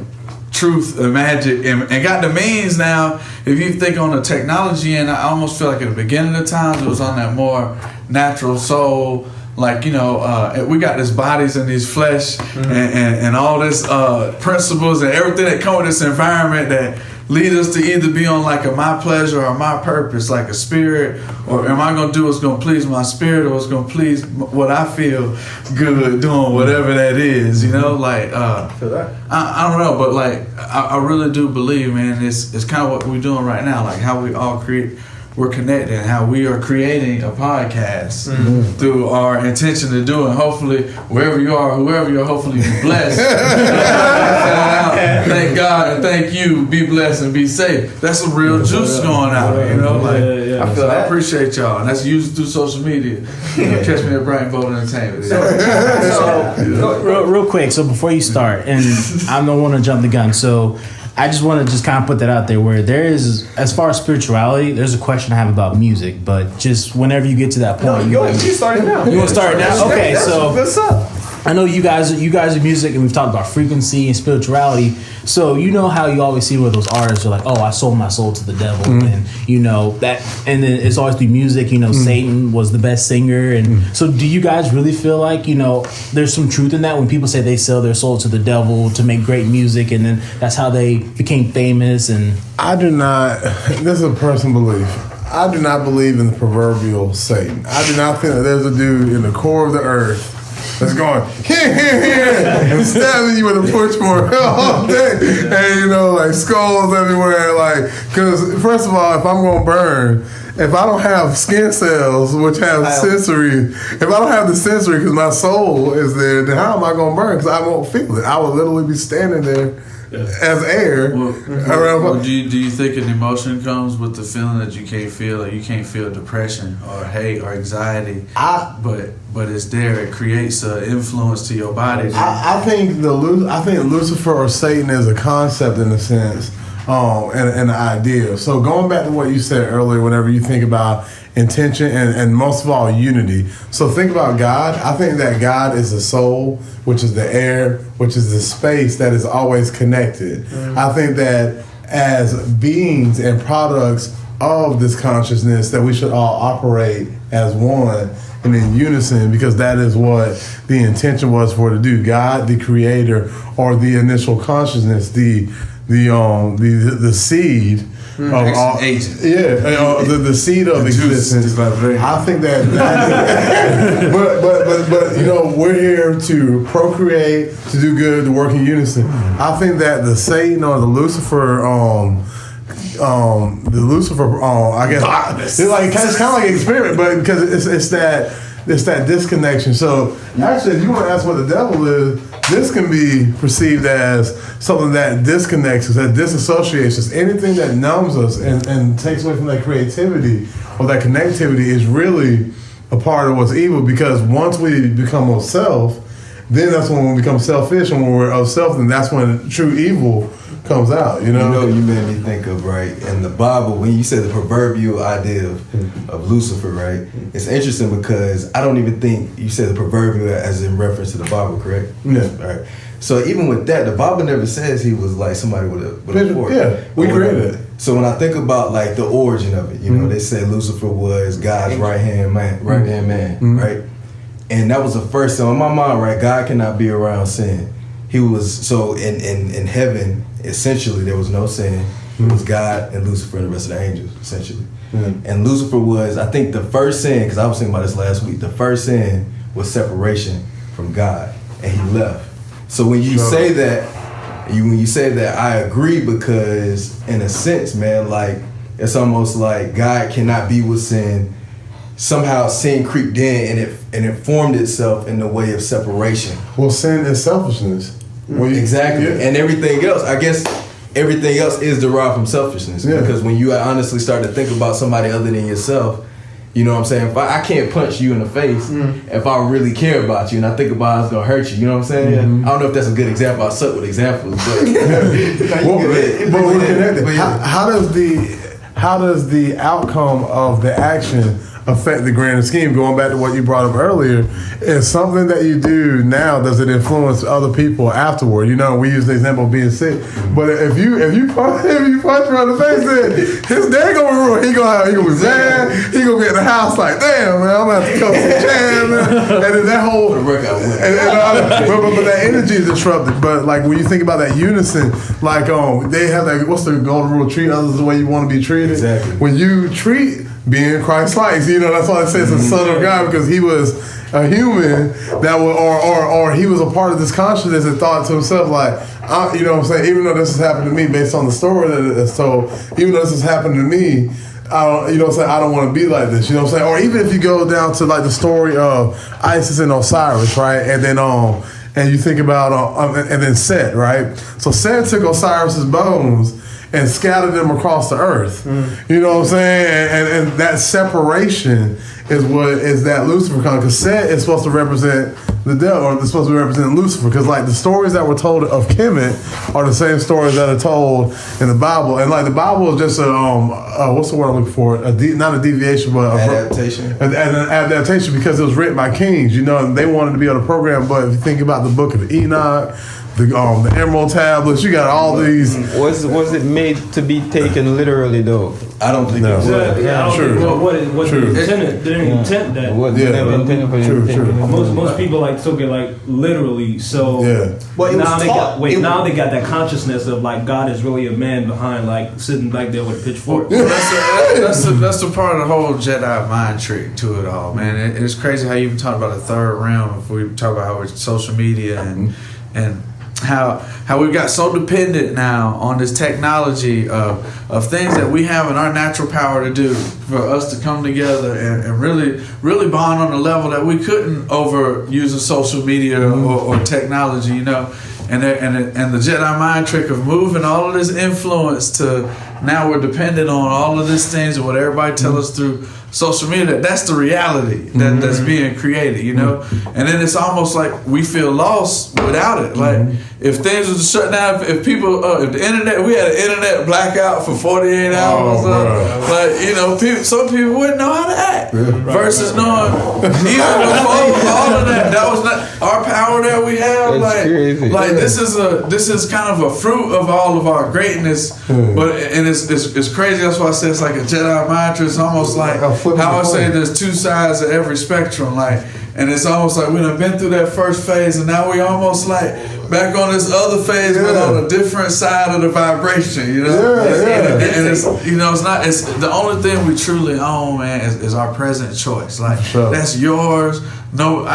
truth and magic and got the means now. If you think on the technology, and I almost feel like at the beginning of times it was on that more natural soul, like, you know, we got these bodies and these flesh and all this principles and everything that come with this environment that lead us to either be on like a my pleasure or my purpose, like a spirit, or am I gonna do what's gonna please my spirit, or what's gonna please what I feel good doing, whatever that is, you know, like I don't know, but like I really do believe, man, it's kind of what we're doing right now, like how we all we're connected, how we are creating a podcast through our intention to do it. Hopefully, wherever you are, whoever you're, hopefully be blessed. Thank God and thank you. Be blessed and be safe. That's some real juice going out. You know, like I appreciate y'all, and that's used through social media. You know, catch me at Bright Boat Entertainment. Real quick, so before you start, and I don't want to jump the gun, so I just want to just kind of put that out there where there is, as far as spirituality, there's a question I have about music, but just whenever you get to that point. No, you start it now. You want to start it now? Okay, so what's up? I know you guys are music, and we've talked about frequency and spirituality. So you know how you always see where those artists are like, oh, I sold my soul to the devil, and you know that, and then it's always through music. You know, Satan was the best singer, and so do you guys really feel like, you know, there's some truth in that when people say they sell their soul to the devil to make great music, and then that's how they became famous? And I do not. This is a personal belief. I do not believe in the proverbial Satan. I do not think that there's a dude in the core of the earth that's going and stabbing you with a pitchfork all day, and you know, like skulls everywhere. Like, because first of all, if I'm gonna burn, if I don't have skin cells which have sensory, if I don't have the sensory because my soul is there, then how am I gonna burn? Because I won't feel it. I will literally be standing there as air. Well, do you think an emotion comes with the feeling that you can't feel? Like you can't feel depression or hate or anxiety, but it's there. It creates an influence to your body. I think Lucifer or Satan is a concept in a sense, and an idea. So going back to what you said earlier, whenever you think about intention and most of all unity. So think about God. I think that God is the soul, which is the air, which is the space that is always connected. I think that as beings and products of this consciousness, that we should all operate as one and in unison, because that is what the intention was for it to do. God, the creator, or the initial consciousness, the seed of all, the seed of existence. I think that, but you know, we're here to procreate, to do good, to work in unison. I think that the Satan or the Lucifer, I guess it's like it's kind of like an experiment, but because it's that disconnection. So actually, if you want to ask what the devil is, this can be perceived as something that disconnects us, that disassociates us. Anything that numbs us and takes away from that creativity or that connectivity is really a part of what's evil, because once we become of self, then that's when we become selfish, and when we're of self, then that's when true evil comes out, you know? You made me think of, right, in the Bible, when you said the proverbial idea of Lucifer, right, it's interesting because I don't even think you said the proverbial as in reference to the Bible, correct? Yeah. Right. So even with that, the Bible never says he was like somebody with a fork. Yeah, we created it. So when I think about like the origin of it, you know, they said Lucifer was God's right-hand man, right? And that was the first thing on my mind, right? God cannot be around sin. He was, so in heaven, essentially, there was no sin. It was God and Lucifer and the rest of the angels, essentially. And Lucifer was, I think the first sin, because I was thinking about this last week, the first sin was separation from God, and he left. So when you say that, I agree, because in a sense, man, like it's almost like God cannot be with sin. Somehow sin creeped in and it formed itself in the way of separation. Well, sin is selfishness. Exactly. Yeah. And everything else, I guess everything else is derived from selfishness. Yeah. Because when you honestly start to think about somebody other than yourself, you know what I'm saying? If I can't punch you in the face if I really care about you and I think about how it's going to hurt you, you know what I'm saying? I don't know if that's a good example. I suck with examples, but we're connected. How does the outcome of the action affect the grander scheme? Going back to what you brought up earlier, is something that you do now, does it influence other people afterward? You know, we use the example of being sick, but if you punch her in the face, then his day gonna be ruined. He gonna be mad. He gonna be in the house like, damn man, I'm gonna have to come some jam, man. And then that whole but that energy is disrupted. But like when you think about that unison, like they have that, what's the golden rule? Treat others the way you want to be treated. Exactly. When you treat being Christ-like, you know, that's why it says the Son of God, because he was a human that was, or he was a part of this consciousness and thought to himself like, you know what I'm saying, even though this has happened to me based on the story that it's told, even though this has happened to me, I don't, you know what I'm saying, I don't want to be like this, you know what I'm saying? Or even if you go down to like the story of Isis and Osiris, right? And then and you think about and then Set, right? So Set took Osiris's bones and scattered them across the earth. You know what I'm saying? And that separation is that Lucifer comes. Because Set is supposed to represent the devil, or it's supposed to represent Lucifer. Because like the stories that were told of Kemet are the same stories that are told in the Bible. And like the Bible is just what's the word I'm looking for? Not a deviation, but adaptation. An adaptation, because it was written by kings. You know, and they wanted to be on the program. But if you think about the book of Enoch, the Emerald Tablets, you got all these. Was it made to be taken literally though? I don't think it was. What intended? They didn't intend that. Never intended for you to take it. Most people like took it like literally. So now they got that consciousness of like God is really a man behind like sitting back there with a pitchfork. That's the part of the whole Jedi mind trick to it all, man. It's crazy how you even talk about a third realm. If we talk about how it's social media and how we got so dependent now on this technology of things that we have in our natural power to do, for us to come together and really bond on a level that we couldn't over using social media or technology, you know. And the Jedi mind trick of moving all of this influence to now we're dependent on all of these things and what everybody tells us through social media. That's the reality that's being created, you know. And then it's almost like we feel lost without it. Like if things were to shut down, if people, if the internet, we had an internet blackout for 48 hours, like you know, some people wouldn't know how to act. Versus knowing even before all of that was not our power that we have. That's crazy. Like this is kind of a fruit of all of our greatness, but it's crazy. That's why I say it's like a Jedi mind trick. It's almost like how I say there's two sides of every spectrum, like, and it's almost like we done been through that first phase, and now we almost like back on this other phase, but on a different side of the vibration, you know. And it's, you know, it's the only thing we truly own, man, is our present choice. Like that's yours. No,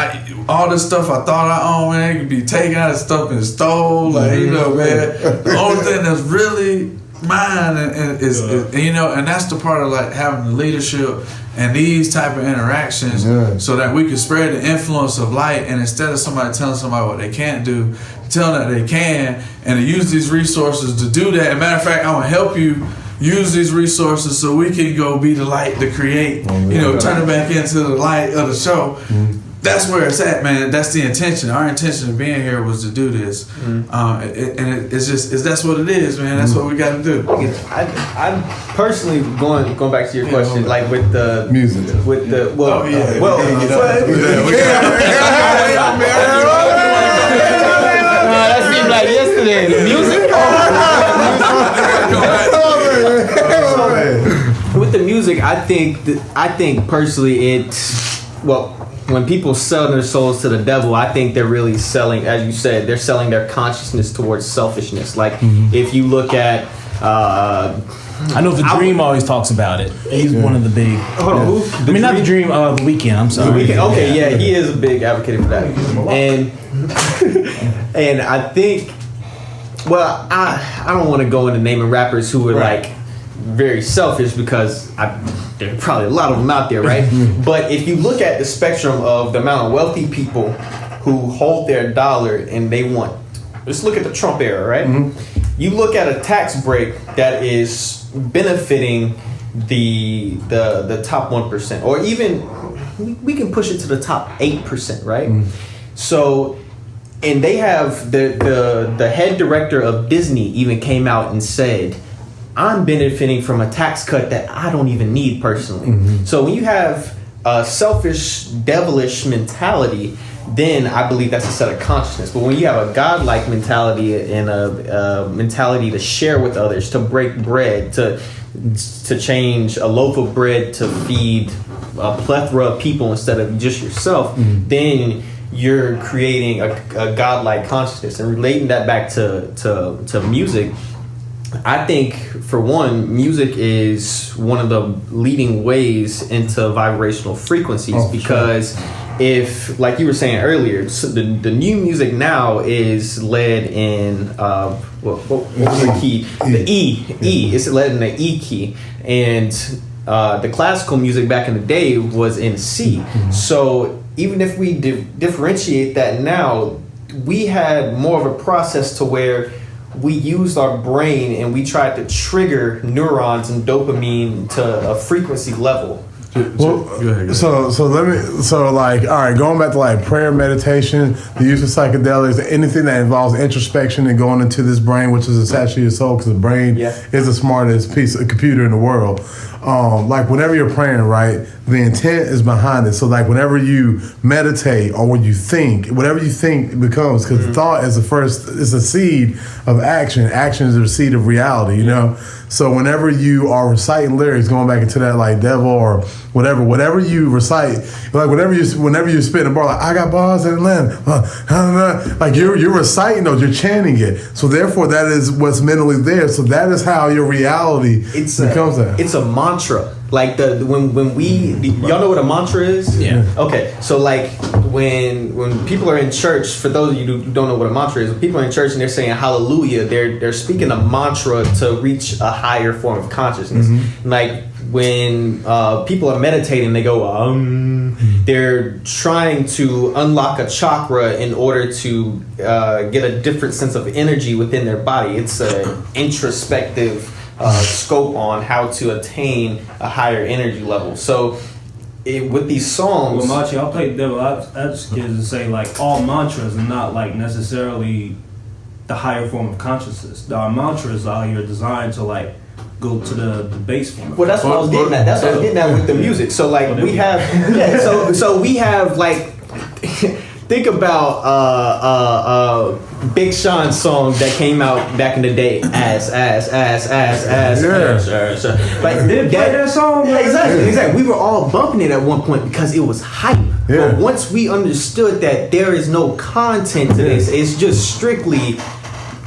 all this stuff I thought I owned, man, it could be taken out of stuff and stole. Like you know, man, the only thing that's really mine is you know, and that's the part of like having the leadership and these type of interactions so that we can spread the influence of light, and instead of somebody telling somebody what they can't do, tell them that they can, and to use these resources to do that. As a matter of fact, I want to help you use these resources so we can go be the light to create, you know, turn it back into the light of the show. That's where it's at, man. That's the intention. Our intention of being here was to do this, that's what it is, man. That's what we got to do. I'm personally going back to your question, like with the music, with the that seemed like yesterday. The music. With the music, I think personally when people sell their souls to the devil, I think they're really selling, as you said, they're selling their consciousness towards selfishness. Like if you look at, I know the Dream always talks about it. He's one of the big. Not the Dream. The Weeknd. I'm sorry. The Weeknd. Okay, yeah, he is a big advocate for that. And I think, well, I don't want to go into naming rappers who were like very selfish because there are probably a lot of them out there, right? But if you look at the spectrum of the amount of wealthy people who hold their dollar and they want, let's look at the Trump era, right? Mm-hmm. You look at a tax break that is benefiting the top 1%, or even we can push it to the top 8%, right? Mm-hmm. So, and they have the head director of Disney even came out and said, I'm benefiting from a tax cut that I don't even need personally. Mm-hmm. So when you have a selfish, devilish mentality, then I believe that's a set of consciousness. But when you have a godlike mentality and a mentality to share with others, to break bread, to change a loaf of bread to feed a plethora of people instead of just yourself, then you're creating a godlike consciousness. And relating that back to music, I think, for one, music is one of the leading ways into vibrational frequencies, because if, like you were saying earlier, so the new music now is led in what was the key? The E. It's led in the E key, and the classical music back in the day was in C. So even if we differentiate that now, we had more of a process to where we used our brain and we tried to trigger neurons and dopamine to a frequency level. Well, go ahead. So like, all right, going back to like prayer, meditation, the use of psychedelics, anything that involves introspection and going into this brain, which is attached to your soul, because the brain is the smartest piece of computer in the world. Like whenever you're praying, right, the intent is behind it. So like whenever you meditate or when you think, whatever you think becomes, because thought is the seed of action. Action is the seed of reality, you know? So whenever you are reciting lyrics, going back into that like devil or whatever you recite, like whenever you spit a bar, like I got bars in Atlanta, like you're reciting those, you're chanting it. So therefore that is what's mentally there. So that is how your reality becomes that. It's a mantra. Like when y'all know what a mantra is? Yeah. Okay. So like when people are in church, for those of you who don't know what a mantra is, when people are in church and they're saying hallelujah, they're speaking a mantra to reach a higher form of consciousness. Mm-hmm. Like when people are meditating, they go they're trying to unlock a chakra in order to get a different sense of energy within their body. It's an introspective scope on how to attain a higher energy level. So with these songs, well, Machi, I'll play devil advocate and say like all mantras are not like necessarily the higher form of consciousness. Our mantras are you're designed to like go to the base form. Well, that's what I was getting at. That's what I was getting at with the music. So like we have so we have like think about Big Sean's song that came out back in the day, ass. Like did play that song? Yeah, exactly. We were all bumping it at one point because it was hype. Yeah. But once we understood that there is no content to this, it's just strictly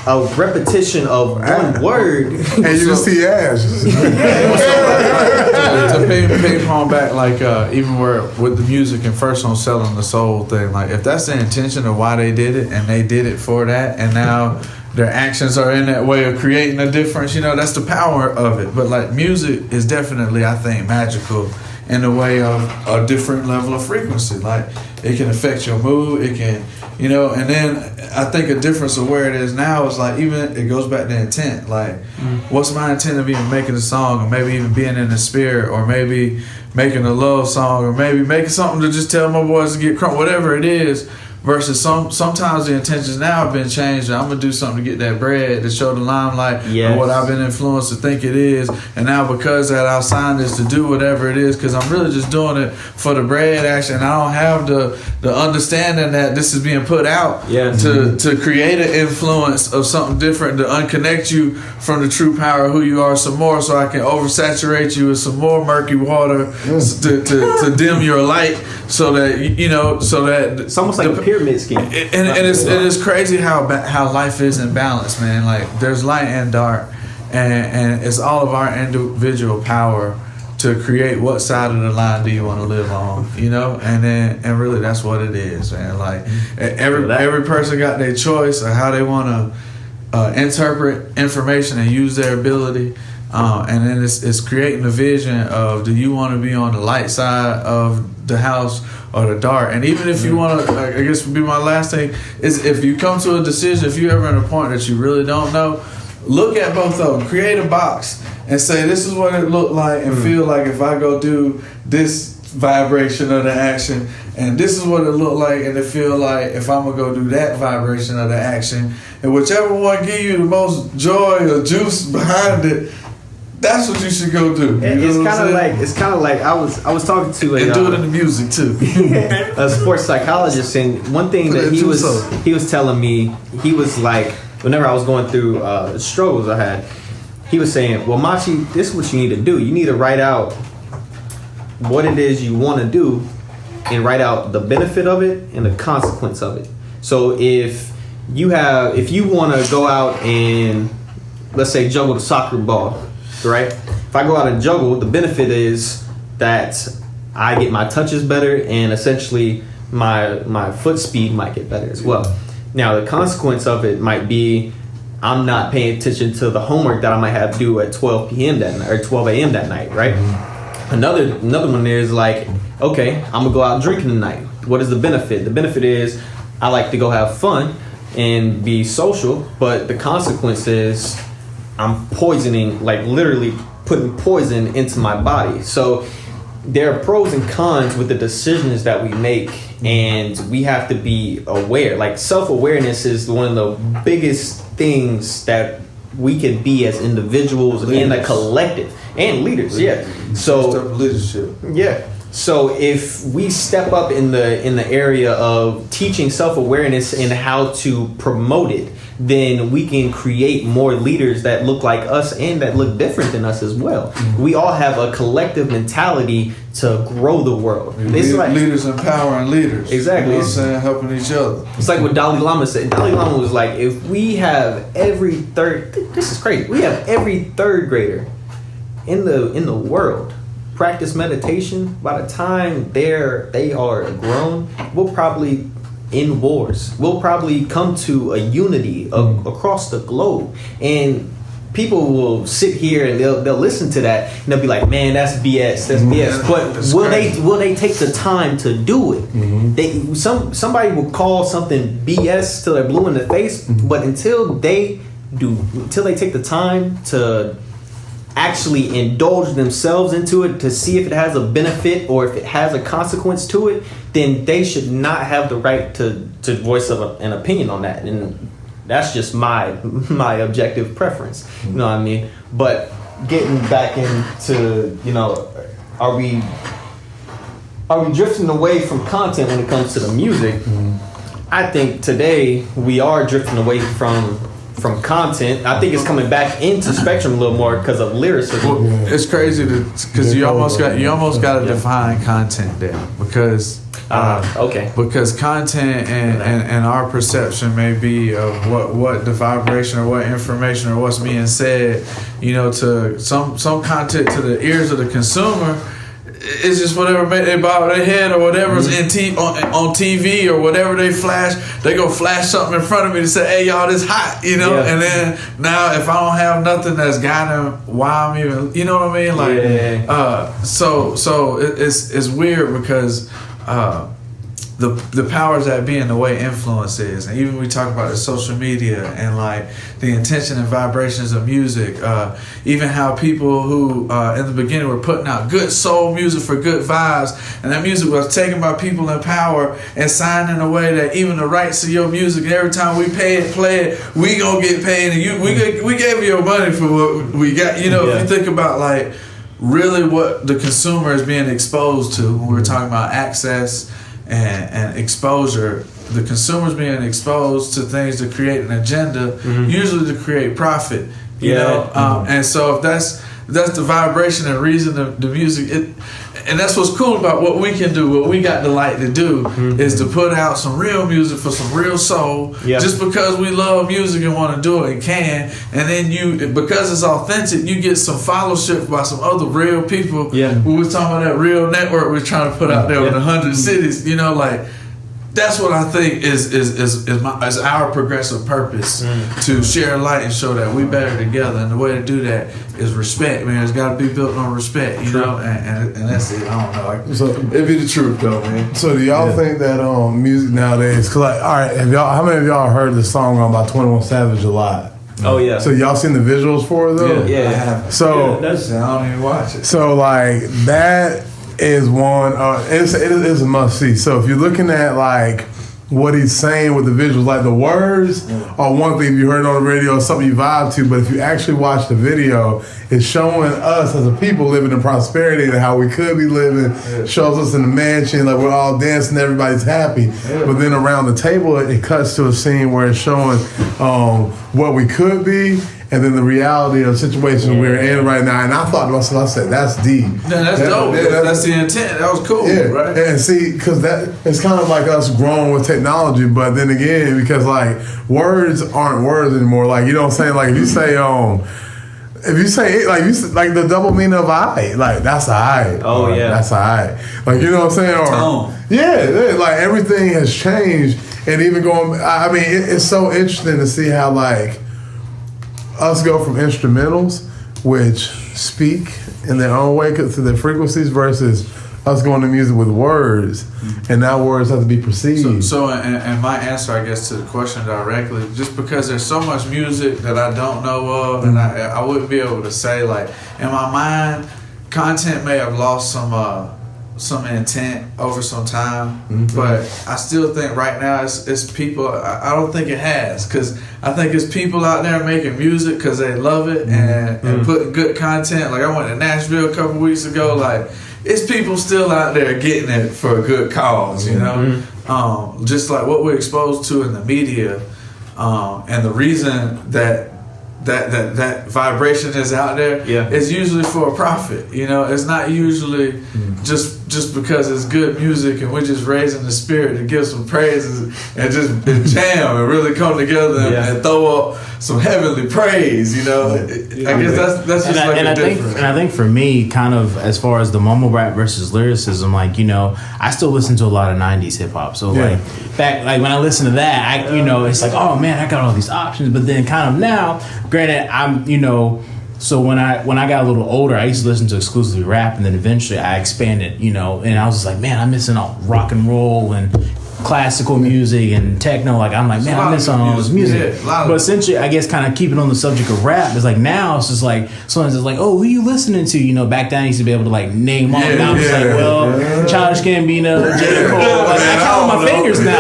a repetition of one word. And you just see ass. To ping pong back, like even where with the music and first on selling the soul thing, like if that's the intention of why they did it and they did it for that, and now their actions are in that way of creating a difference, you know, that's the power of it. But like music is definitely, I think, magical in the way of a different level of frequency. Like it can affect your mood, it can, you know, and then I think a difference of where it is now is like even it goes back to intent. Like what's my intent of even making a song, or maybe even being in the spirit, or maybe making a love song, or maybe making something to just tell my boys to get crunk, whatever it is. Versus sometimes the intentions now have been changed. I'm gonna do something to get that bread, to show the limelight of what I've been influenced to think it is. And now because that I've signed this to do whatever it is, because I'm really just doing it for the bread action. I don't have the understanding that this is being put out to create an influence of something different, to unconnect you from the true power of who you are some more, so I can oversaturate you with some more murky water to dim your light, so that you know, so that it's almost like a pyramid scheme. It is crazy how life is in balance, man. Like there's light and dark, and it's all of our individual power to create what side of the line do you want to live on, you know? And really that's what it is, man. Like every person got their choice of how they want to interpret information and use their ability And then it's creating a vision of, do you want to be on the light side of the house or the dark? And even if you want to, I guess would be my last thing, is if you come to a decision, if you're ever at a point that you really don't know, look at both of them, create a box and say, this is what it looked like, and feel like if I go do this vibration of the action, and this is what it looked like, and it feel like if I'm gonna go do that vibration of the action, and whichever one give you the most joy or juice behind it, that's what you should go do. It's kind of like I was talking to and do it in the music too. A sports psychologist, and one thing that he was telling me, he was like, whenever I was going through struggles I had, he was saying, well, Machi, this is what you need to do. You need to write out what it is you want to do, and write out the benefit of it and the consequence of it. So if you want to go out and, let's say, juggle the soccer ball, right? If I go out and juggle, the benefit is that I get my touches better, and essentially my foot speed might get better as well. Now the consequence of it might be I'm not paying attention to the homework that I might have to do at 12 p.m. that night or 12 a.m. that night, right? Another one is like, okay, I'm gonna go out drinking tonight. What is the benefit? The benefit is I like to go have fun and be social, but the consequence is I'm poisoning, like literally putting poison into my body. So there are pros and cons with the decisions that we make, and we have to be aware. Like self-awareness is one of the biggest things that we can be as individuals and a collective and leaders. Yeah. So leadership. Yeah. So if we step up in the area of teaching self-awareness and how to promote it, then we can create more leaders that look like us and that look different than us as well. We all have a collective mentality to grow the world. It's like leaders empowering leaders. Exactly. You know what I'm saying? Helping each other. It's like what Dalai Lama said. Dalai Lama was like, if we have this is crazy. We have every third grader in the world practice meditation. By the time they are grown, we'll probably end wars. We'll probably come to a unity across the globe, and people will sit here and they'll listen to that and they'll be like, man, that's BS. That's BS. But will they take the time to do it? Somebody will call something BS till they're blue in the face, but until they take the time to actually indulge themselves into it to see if it has a benefit or if it has a consequence to it, then they should not have the right to voice an opinion on that. And that's just my objective preference. You know what I mean? But getting back into, are we drifting away from content when it comes to the music? I think today we are drifting away from content. I think it's coming back into spectrum a little more because of lyricism. Well, it's crazy because you almost got to define content there, because because content and our perception may be of what the vibration or what information or what's being said, to some content to the ears of the consumer. It's just whatever they bow their head or whatever's on TV or whatever they flash. They go flash something in front of me to say, "Hey, y'all, this hot," And then now, if I don't have nothing that's got them, why I'm even, you know what I mean? Like, so it's weird because the powers that be and the way influence is, and even we talk about the social media and like the intention and vibrations of music, even how people who in the beginning were putting out good soul music for good vibes, and that music was taken by people in power and signed in a way that even the rights to your music, every time we play it, we gonna get paid, and we gave you your money for what we got. If you think about like really what the consumer is being exposed to when we're talking about access and exposure, the consumer's being exposed to things to create an agenda, usually to create profit. And so if that's the vibration and reason of the music, and that's what's cool about what we can do, what we got the light to do, is to put out some real music for some real soul, just because we love music and want to do it and can, and then because it's authentic, you get some followership by some other real people. We were talking about that real network we're trying to put out there in 100 cities, that's what I think is our progressive purpose, to share light and show that we better together. And the way to do that is respect, man. It's got to be built on respect, you know. And that's it. I don't know. It'd be the truth, though, man. So do y'all think that music nowadays? Cause like, all right, how many of y'all heard the song by 21 Savage a lot? Oh yeah. So y'all seen the visuals for it though? Yeah. I have. So I don't even watch it. So like that is one. It is a must see. So if you're looking at like what he's saying with the visuals, like the words are one thing if you heard it on the radio or something you vibe to, but if you actually watch the video, it's showing us as a people living in prosperity and how we could be living. Shows us in the mansion, like we're all dancing, everybody's happy. But then around the table, it cuts to a scene where it's showing what we could be, and then the reality of the situation we're in right now. And I thought to myself, I said, that's deep. Yeah, that's dope. That's the intent. That was cool, right? And see, because that it's kind of like us growing with technology, but then again, because like words aren't words anymore. Like, you know what I'm saying? Like if you say it, like the double meaning of I, like that's I. Oh yeah, that's I. Like, you know what I'm saying? Or tone. Yeah, like everything has changed, and even going. I mean, it's so interesting to see how like us go from instrumentals, which speak in their own way through their frequencies, versus us going to music with words, and now words have to be perceived. So and my answer, I guess, to the question directly, just because there's so much music that I don't know of, and I wouldn't be able to say, like, in my mind, content may have lost some intent over some time, but I still think right now it's people. I don't think it has, because I think it's people out there making music because they love it and putting good content. Like I went to Nashville a couple weeks ago, like it's people still out there getting it for a good cause, you know. Just like what we're exposed to in the media, and the reason that vibration is out there is usually for a profit. You know, it's not usually just because it's good music and we're just raising the spirit to give some praises and just jam and really come together and throw up some heavenly praise. You know, I guess that's just different. And I think for me, kind of as far as the mumble rap versus lyricism, like, you know, I still listen to a lot of '90s hip hop. So like back, like when I listen to that, it's like, oh man, I got all these options. But then kind of now, granted, so when I got a little older, I used to listen to exclusively rap, and then eventually I expanded, and I was just like, man, I'm missing all rock and roll and classical music and techno. Like I'm like, man, I'm missing all this music. But essentially, I guess kind of keeping on the subject of rap, it's like now it's just like someone's just like, oh, who you listening to? Back then I used to be able to like name off. Now I'm just like, well, Childish Gambino, J. Cole. Like, I count on my fingers now.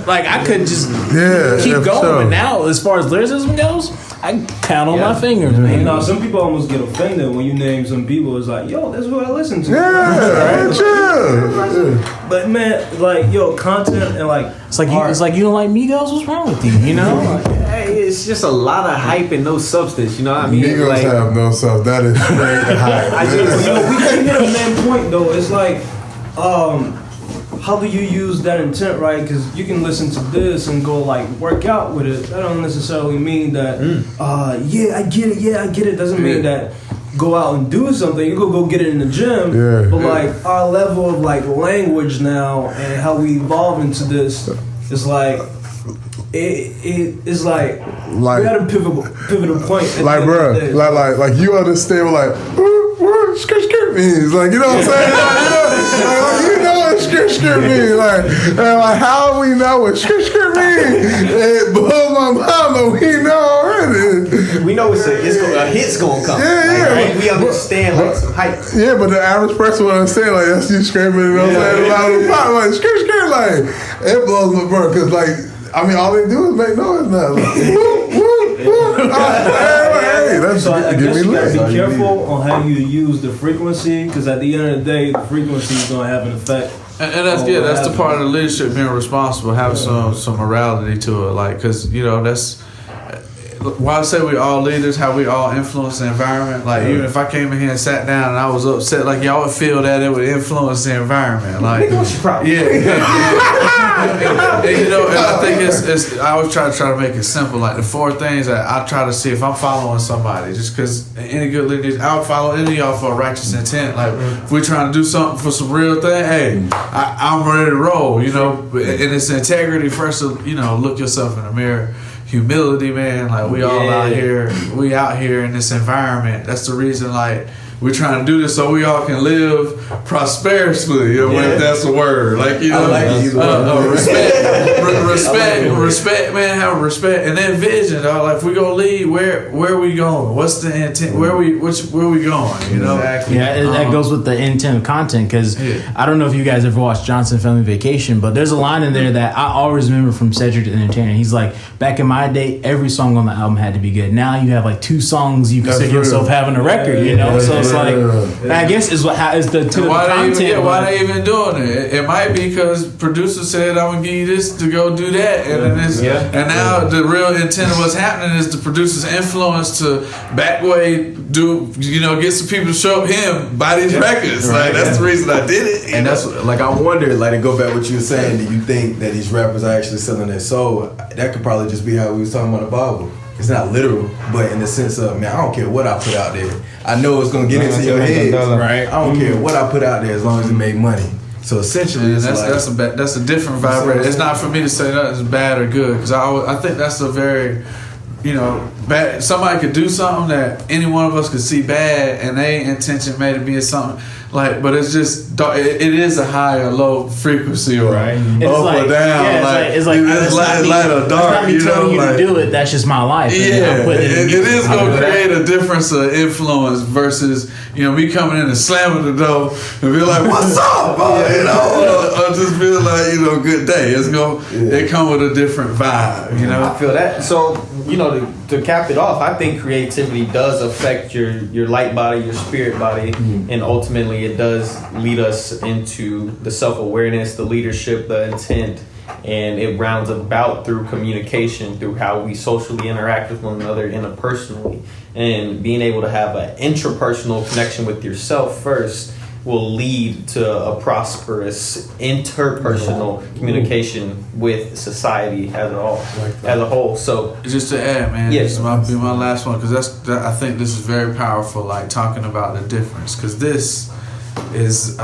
I could just keep going. Sure. But now, as far as lyricism goes, I count on my fingers, man. Some people almost get offended when you name some people. It's like, yo, that's what I listen to. But man, like, yo, content and like, it's like you don't like Migos. What's wrong with you? Hey, it's just a lot of hype and no substance. You know what I mean? Migos like, have no substance. That is straight hype. We can hit a main point though. It's like, how do you use that intent, right? Because you can listen to this and go like work out with it. That don't necessarily mean that. I get it. Doesn't mean that go out and do something. You go get it in the gym. But like our level of like language now and how we evolve into this is like. It is like we're at a pivotal point. Like, bro, like you understand, like, what skirt means, like, you know what I'm saying? Like, you know what skirt means, like how we know what skirt means? It blew my mind, but we know already. We know a hit's gonna come. Right? We understand like some hype. Yeah, but the average person will understand, like, that's you screaming, you know what I'm saying? Loud and pop, like skirt, like it blows my mind, because like. I mean, all they do is make noise now. Like, so I guess you gotta be careful on how you use the frequency, because at the end of the day, the frequency is gonna have an effect. And that's the part of the leadership, being responsible, having some morality to it, like, because that's why I say we all leaders, how we all influence the environment. Like, even if I came in here and sat down and I was upset, like, y'all would feel that it would influence the environment. Like, And I think it's I always try to make it simple. Like the 4 things that I try to see if I'm following somebody, just because any good leaders, I would follow any of y'all for a righteous intent. Like if we're trying to do something for some real thing, hey, I'm ready to roll. And it's integrity first. Look yourself in the mirror. Humility, man. Like we all out here. We out here in this environment. That's the reason. Like. We're trying to do this so we all can live prosperously, if that's a word. Like, respect, man, have respect. And then vision, like if we gonna lead, where we going? What's the intent? Where we going, Exactly. Yeah, that goes with the intent of content, because I don't know if you guys ever watched Johnson Family Vacation, but there's a line in there that I always remember from Cedric the Entertainer. He's like, back in my day, every song on the album had to be good. Now you have like 2 songs you consider yourself having a record, So it's like, I guess is the content. Why they even doing it? It might be because producer said I'm gonna give you this to go do that, and now the real intent of what's happening is the producer's influence to backway get some people to show up him buy these records. Like that's the reason I did it. And that's like I wonder, like to go back what you were saying, do you think that these rappers are actually selling their soul? That could probably just be how we was talking about the Bible. It's not literal, but in the sense of, man, I don't care what I put out there. I know it's gonna get into your head. Right? I don't care what I put out there as long as it made money. So essentially, that's a different vibration. It's not for me to say nothing's bad or good, because I think that's a very bad. Somebody could do something that any one of us could see bad, and their intention may be something like, but it's just it is a high or low frequency, or up or down. It's light or dark. It's not me telling you to do it. That's just my life. It is gonna create a difference of influence versus me coming in and slamming the door and be like, "What's up?" Or just feeling like good day. It come with a different vibe. I feel that. So to cap it off, I think creativity does affect your light body, your spirit body, and ultimately it does lead us into the self-awareness, the leadership, the intent, and it rounds about through communication, through how we socially interact with one another interpersonally, and being able to have an intrapersonal connection with yourself first will lead to a prosperous interpersonal communication with society as a whole. So just to add, man, this might be my last one, because I think this is very powerful. Like talking about the difference, because this is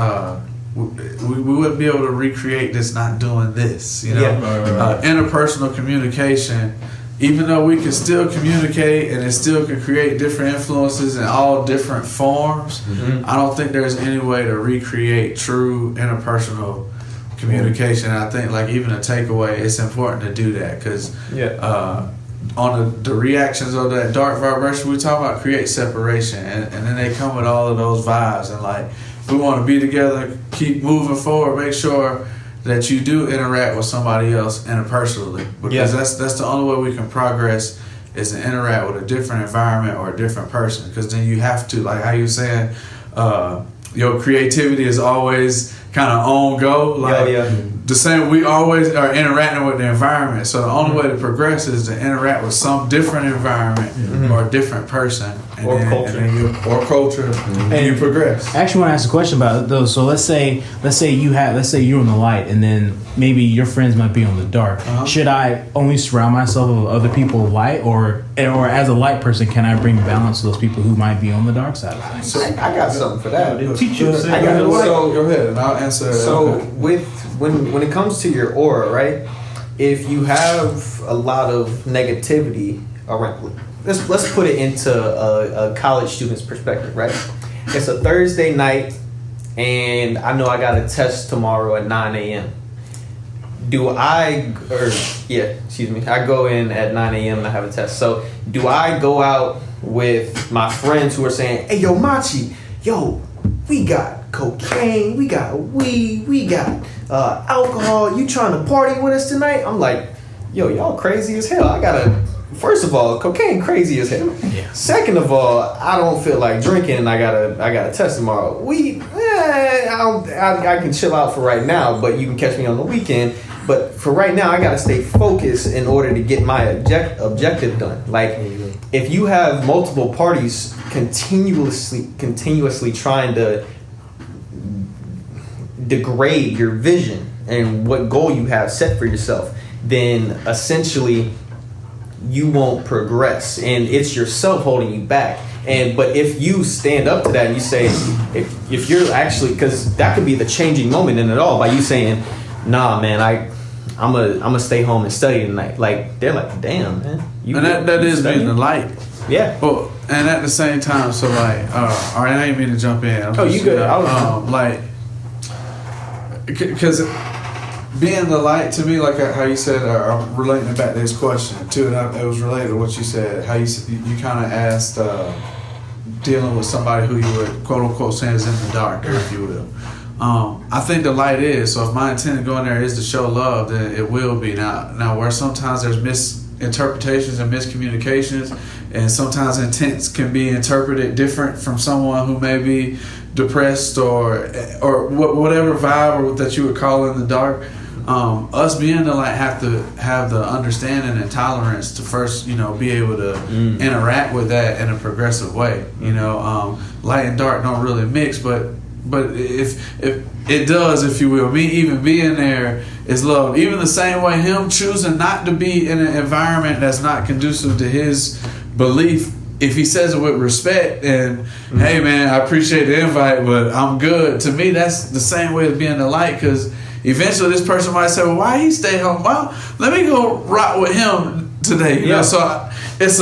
we wouldn't be able to recreate this not doing this. Interpersonal communication. Even though we can still communicate and it still can create different influences in all different forms, I don't think there's any way to recreate true interpersonal communication. I think like even a takeaway, it's important to do that, because on the reactions of that dark vibration we talk about create separation, and then they come with all of those vibes, and like if we want to be together, keep moving forward, make sure that you do interact with somebody else interpersonally, because that's the only way we can progress, is to interact with a different environment or a different person, because then you have to, like how you saying, your creativity is always kind of on go, the same, we always are interacting with the environment, so the only way to progress is to interact with some different environment or a different person culture, and you progress. I actually want to ask a question about it though. So let's say you're on the light, and then maybe your friends might be on the dark. Should I only surround myself with other people of light, or as a light person, can I bring balance to those people who might be on the dark side of things? So I got something for that. Go ahead and I'll answer. So when it comes to your aura, right? If you have a lot of negativity around, let's put it into a college student's perspective, right? It's a Thursday night, and I know I got a test tomorrow at 9 a.m. I go in at 9 a.m. and I have a test. So do I go out with my friends who are saying, "Hey, yo, Machi, we got cocaine, we got weed, we got alcohol. You trying to party with us tonight?" I'm like, y'all crazy as hell. First of all, cocaine crazy as hell. Yeah. Second of all, I don't feel like drinking, and I got a test tomorrow. I can chill out for right now, but you can catch me on the weekend. But for right now, I gotta stay focused in order to get my objective done. Like, if you have multiple parties continuously trying to degrade your vision and what goal you have set for yourself, then essentially you won't progress, and it's yourself holding you back. But if you stand up to that and you say, if you're actually, because that could be the changing moment in it all, by you saying, nah, man, I'm gonna stay home and study tonight. Like, they're like, damn, man. And that is being the light. Yeah. Well, and at the same time, so like, all right, I ain't mean to jump in. You good? Like, because being the light to me, like how you said, I'm relating it back to his question too, and it was related to what you said. How you kind of asked, dealing with somebody who you were quote unquote saying is in the dark, if you will. I think the light is, so if my intent of going there is to show love, then it will be. Now where sometimes there's misinterpretations and miscommunications, and sometimes intents can be interpreted different from someone who may be depressed or whatever vibe that you would call in the dark. Us being the light have to have the understanding and tolerance to first, be able to interact with that in a progressive way. Light and dark don't really mix, but if it does, if you will, me even being there is love. Even the same way him choosing not to be in an environment that's not conducive to his belief, if he says it with respect and hey man, I appreciate the invite, but I'm good. To me, that's the same way as being the light, because eventually this person might say, well, why he stay home? Well, let me go rock with him today. You know, so it's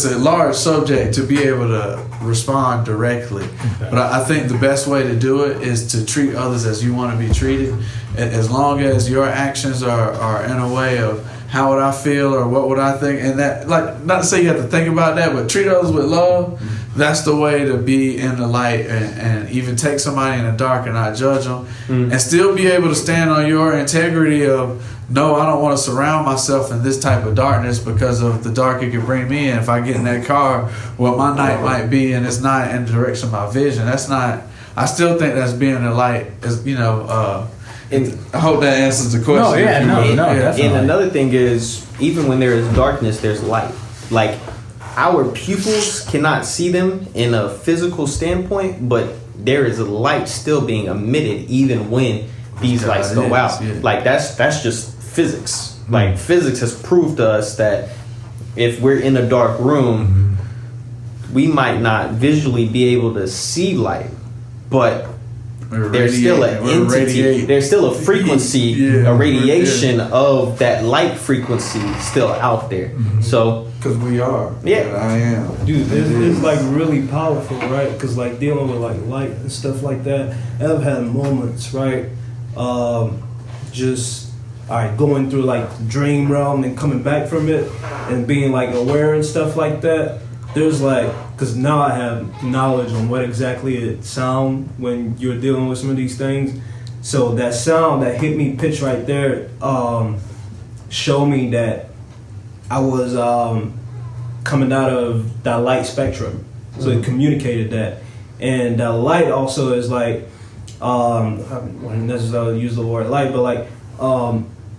a large subject to be able to respond directly. Okay. But I think the best way to do it is to treat others as you want to be treated. As long as your actions are in a way of how would I feel or what would I think, and that, like, not to say you have to think about that, but treat others with love. That's the way to be in the light, and even take somebody in the dark and not judge them, and still be able to stand on your integrity of, no, I don't want to surround myself in this type of darkness because of the dark it can bring me in. If I get in that car, what my night might be, and it's not in the direction of my vision. That's not. I still think that's being the light. Is I hope that answers the question. And another thing is, even when there is darkness, there's light. Like, our pupils cannot see them in a physical standpoint, but there is a light still being emitted even when these lights go out. Yeah. Like, that's just physics. Like, physics has proved to us that if we're in a dark room, we might not visually be able to see light, but there's still an entity, there's still a frequency, a radiation of that light frequency still out there. So, because we are. Yeah. I am. Dude, it's like really powerful, right? Because like dealing with like light and stuff like that, I've had moments, right? Just going through like the dream realm and coming back from it and being like aware and stuff like that. There's like, because now I have knowledge on what exactly it sound when you're dealing with some of these things. So that sound that hit me pitch right there showed me that I was coming out of that light spectrum. So it communicated that. And that light also is like, I wouldn't necessarily use the word light, but like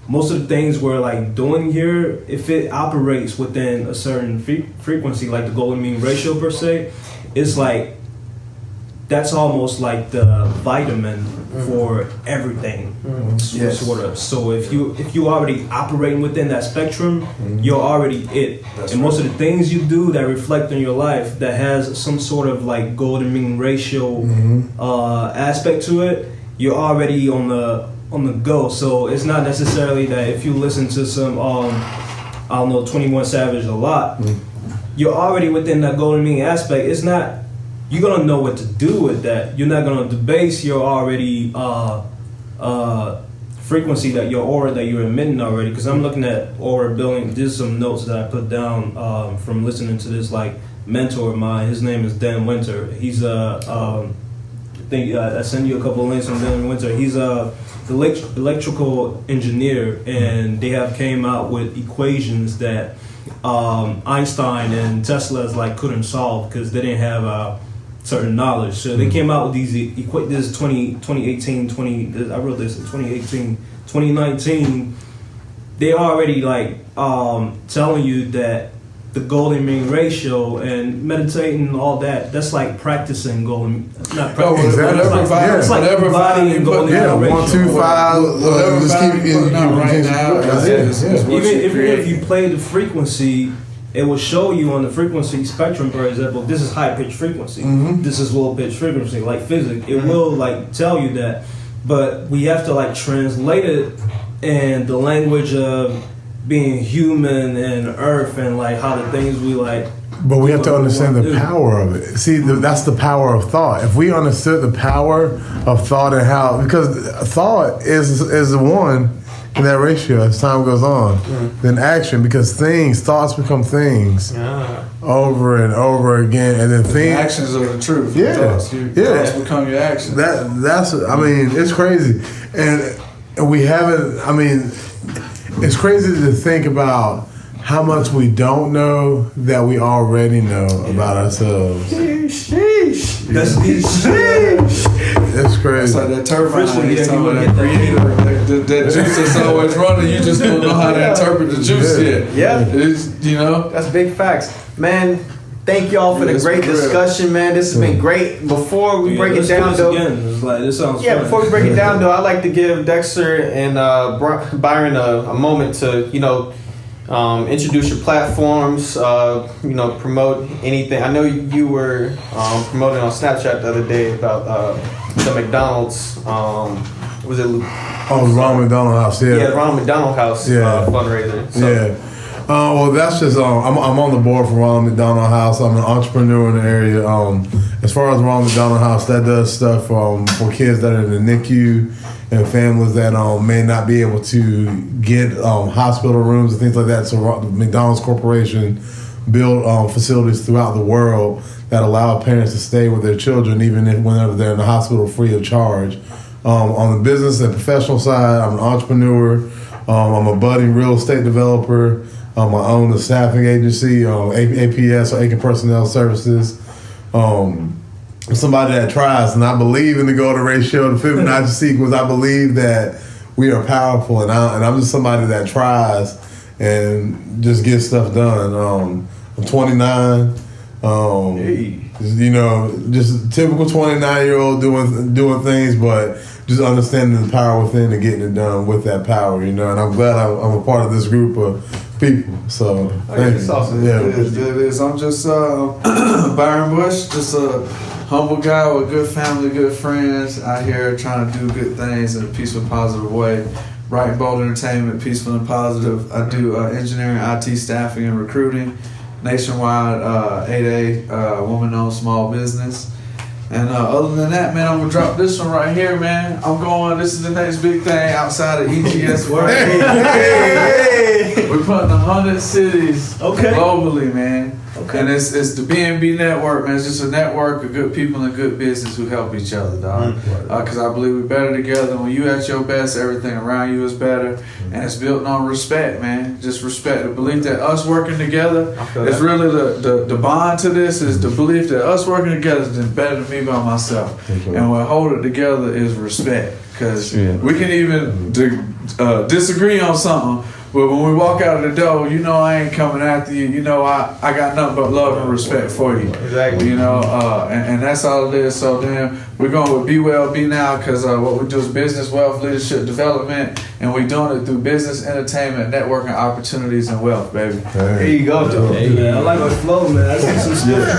most of the things we're like doing here, if it operates within a certain frequency, like the golden mean ratio per se, it's like that's almost like the vitamin for everything, sort of. So if you already operating within that spectrum, you're already it. That's and most of the things you do that reflect on your life that has some sort of like golden mean ratio aspect to it, you're already on the go. So it's not necessarily that if you listen to some 21 Savage a lot, you're already within that golden mean aspect. It's not, you're gonna know what to do with that. You're not gonna debase your already frequency that your aura that you're emitting already. Because I'm looking at aura building. There's some notes that I put down from listening to this like mentor of mine. His name is Dan Winter. He's I send you a couple of links from Dan Winter. He's the electrical engineer, and they have came out with equations that Einstein and Tesla's like couldn't solve because they didn't have certain knowledge. So they came out with these this is 2018, I wrote this in 2018, 2019. They already like telling you that the golden mean ratio and meditating and all that. That's like practicing golden. Not practicing. Exactly. It's like embodying golden mean ratio. 1, 2, 5. Just keep it right now. Even if you play the frequency, it will show you on the frequency spectrum, for example, this is high pitch frequency, this is low pitch frequency, like physics. It will like tell you that, but we have to like translate it in the language of being human and earth and like how the things we like. But we have to understand the power of it. See, that's the power of thought. If we understood the power of thought and how, because thought is the one in that ratio as time goes on, then action, because thoughts become things over and over again, and then things. Actions are the truth. Yeah, thoughts become your actions. That's. I mean, it's crazy, and we haven't. I mean, it's crazy to think about how much we don't know that we already know about ourselves. Sheesh. That's It's crazy. It's like that turbine. That juice that's always running. You just don't know how to interpret the juice yet. Yeah. It's, That's big facts. Man, thank y'all for the great discussion, man. This has been great. Before we break it down, though. It's like, this sounds fun. Before we break it down, though, I'd like to give Dexter and Byron a moment to, introduce your platforms, promote anything. I know you were promoting on Snapchat the other day about the McDonald's, was it? Oh, Ronald McDonald House, yeah. Yeah, Ronald McDonald House fundraiser. So. Yeah. Well, that's just, I'm on the board for Ronald McDonald House. I'm an entrepreneur in the area. As far as Ronald McDonald House, that does stuff for kids that are in the NICU and families that may not be able to get hospital rooms and things like that. So the McDonald's Corporation build facilities throughout the world that allow parents to stay with their children even whenever they're in the hospital free of charge. On the business and professional side, I'm an entrepreneur. I'm a budding real estate developer. I own a staffing agency, APS, or Aiken Personnel Services. Somebody that tries, and I believe in the golden ratio, the Fibonacci sequence. I believe that we are powerful, and I'm just somebody that tries and just gets stuff done. I'm 29. Just a typical 29-year-old doing things, but just understanding the power within and getting it done with that power, And I'm glad I'm a part of this group of people. So thank you. Awesome. Yeah, it is. I'm just Byron Bush, just a humble guy with good family, good friends out here trying to do good things in a peaceful, positive way. Bright, bold entertainment, peaceful and positive. I do engineering, IT staffing, and recruiting. Nationwide 8A, woman-owned small business. And other than that, man, I'm going to drop this one right here, man. This is the next big thing outside of ETS. We're putting 100 cities globally, man. Okay. And it's the BNB network, man. It's just a network of good people and good business who help each other, dog. Because I believe we're better together. When you at your best, everything around you is better. And it's built on respect, man. Just respect. The belief that us working together is really the bond to this is the belief that us working together is better than me by myself. And what hold it together is respect. Because we can even disagree on something. But when we walk out of the door, I ain't coming after you. I got nothing but love and respect for you. Exactly. And that's all it is. So then we're going with Be Well, Be Now, because what we do is business, wealth, leadership, development, and we're doing it through business, entertainment, networking, opportunities, and wealth, baby. There you go, Joe. Man, I like the flow, man. I see some spiritual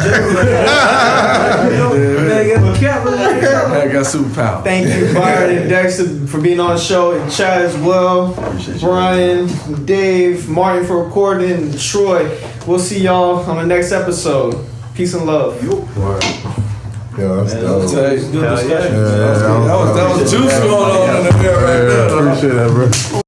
I got superpower. Thank you, Byron and Dexter, for being on the show, and Chad as well. Brian, Dave, Martin for recording, and Troy. We'll see y'all on the next episode. Peace and love. Yeah, that's dope. Good discussion. That was juice going on in the air right there. Appreciate that, bro.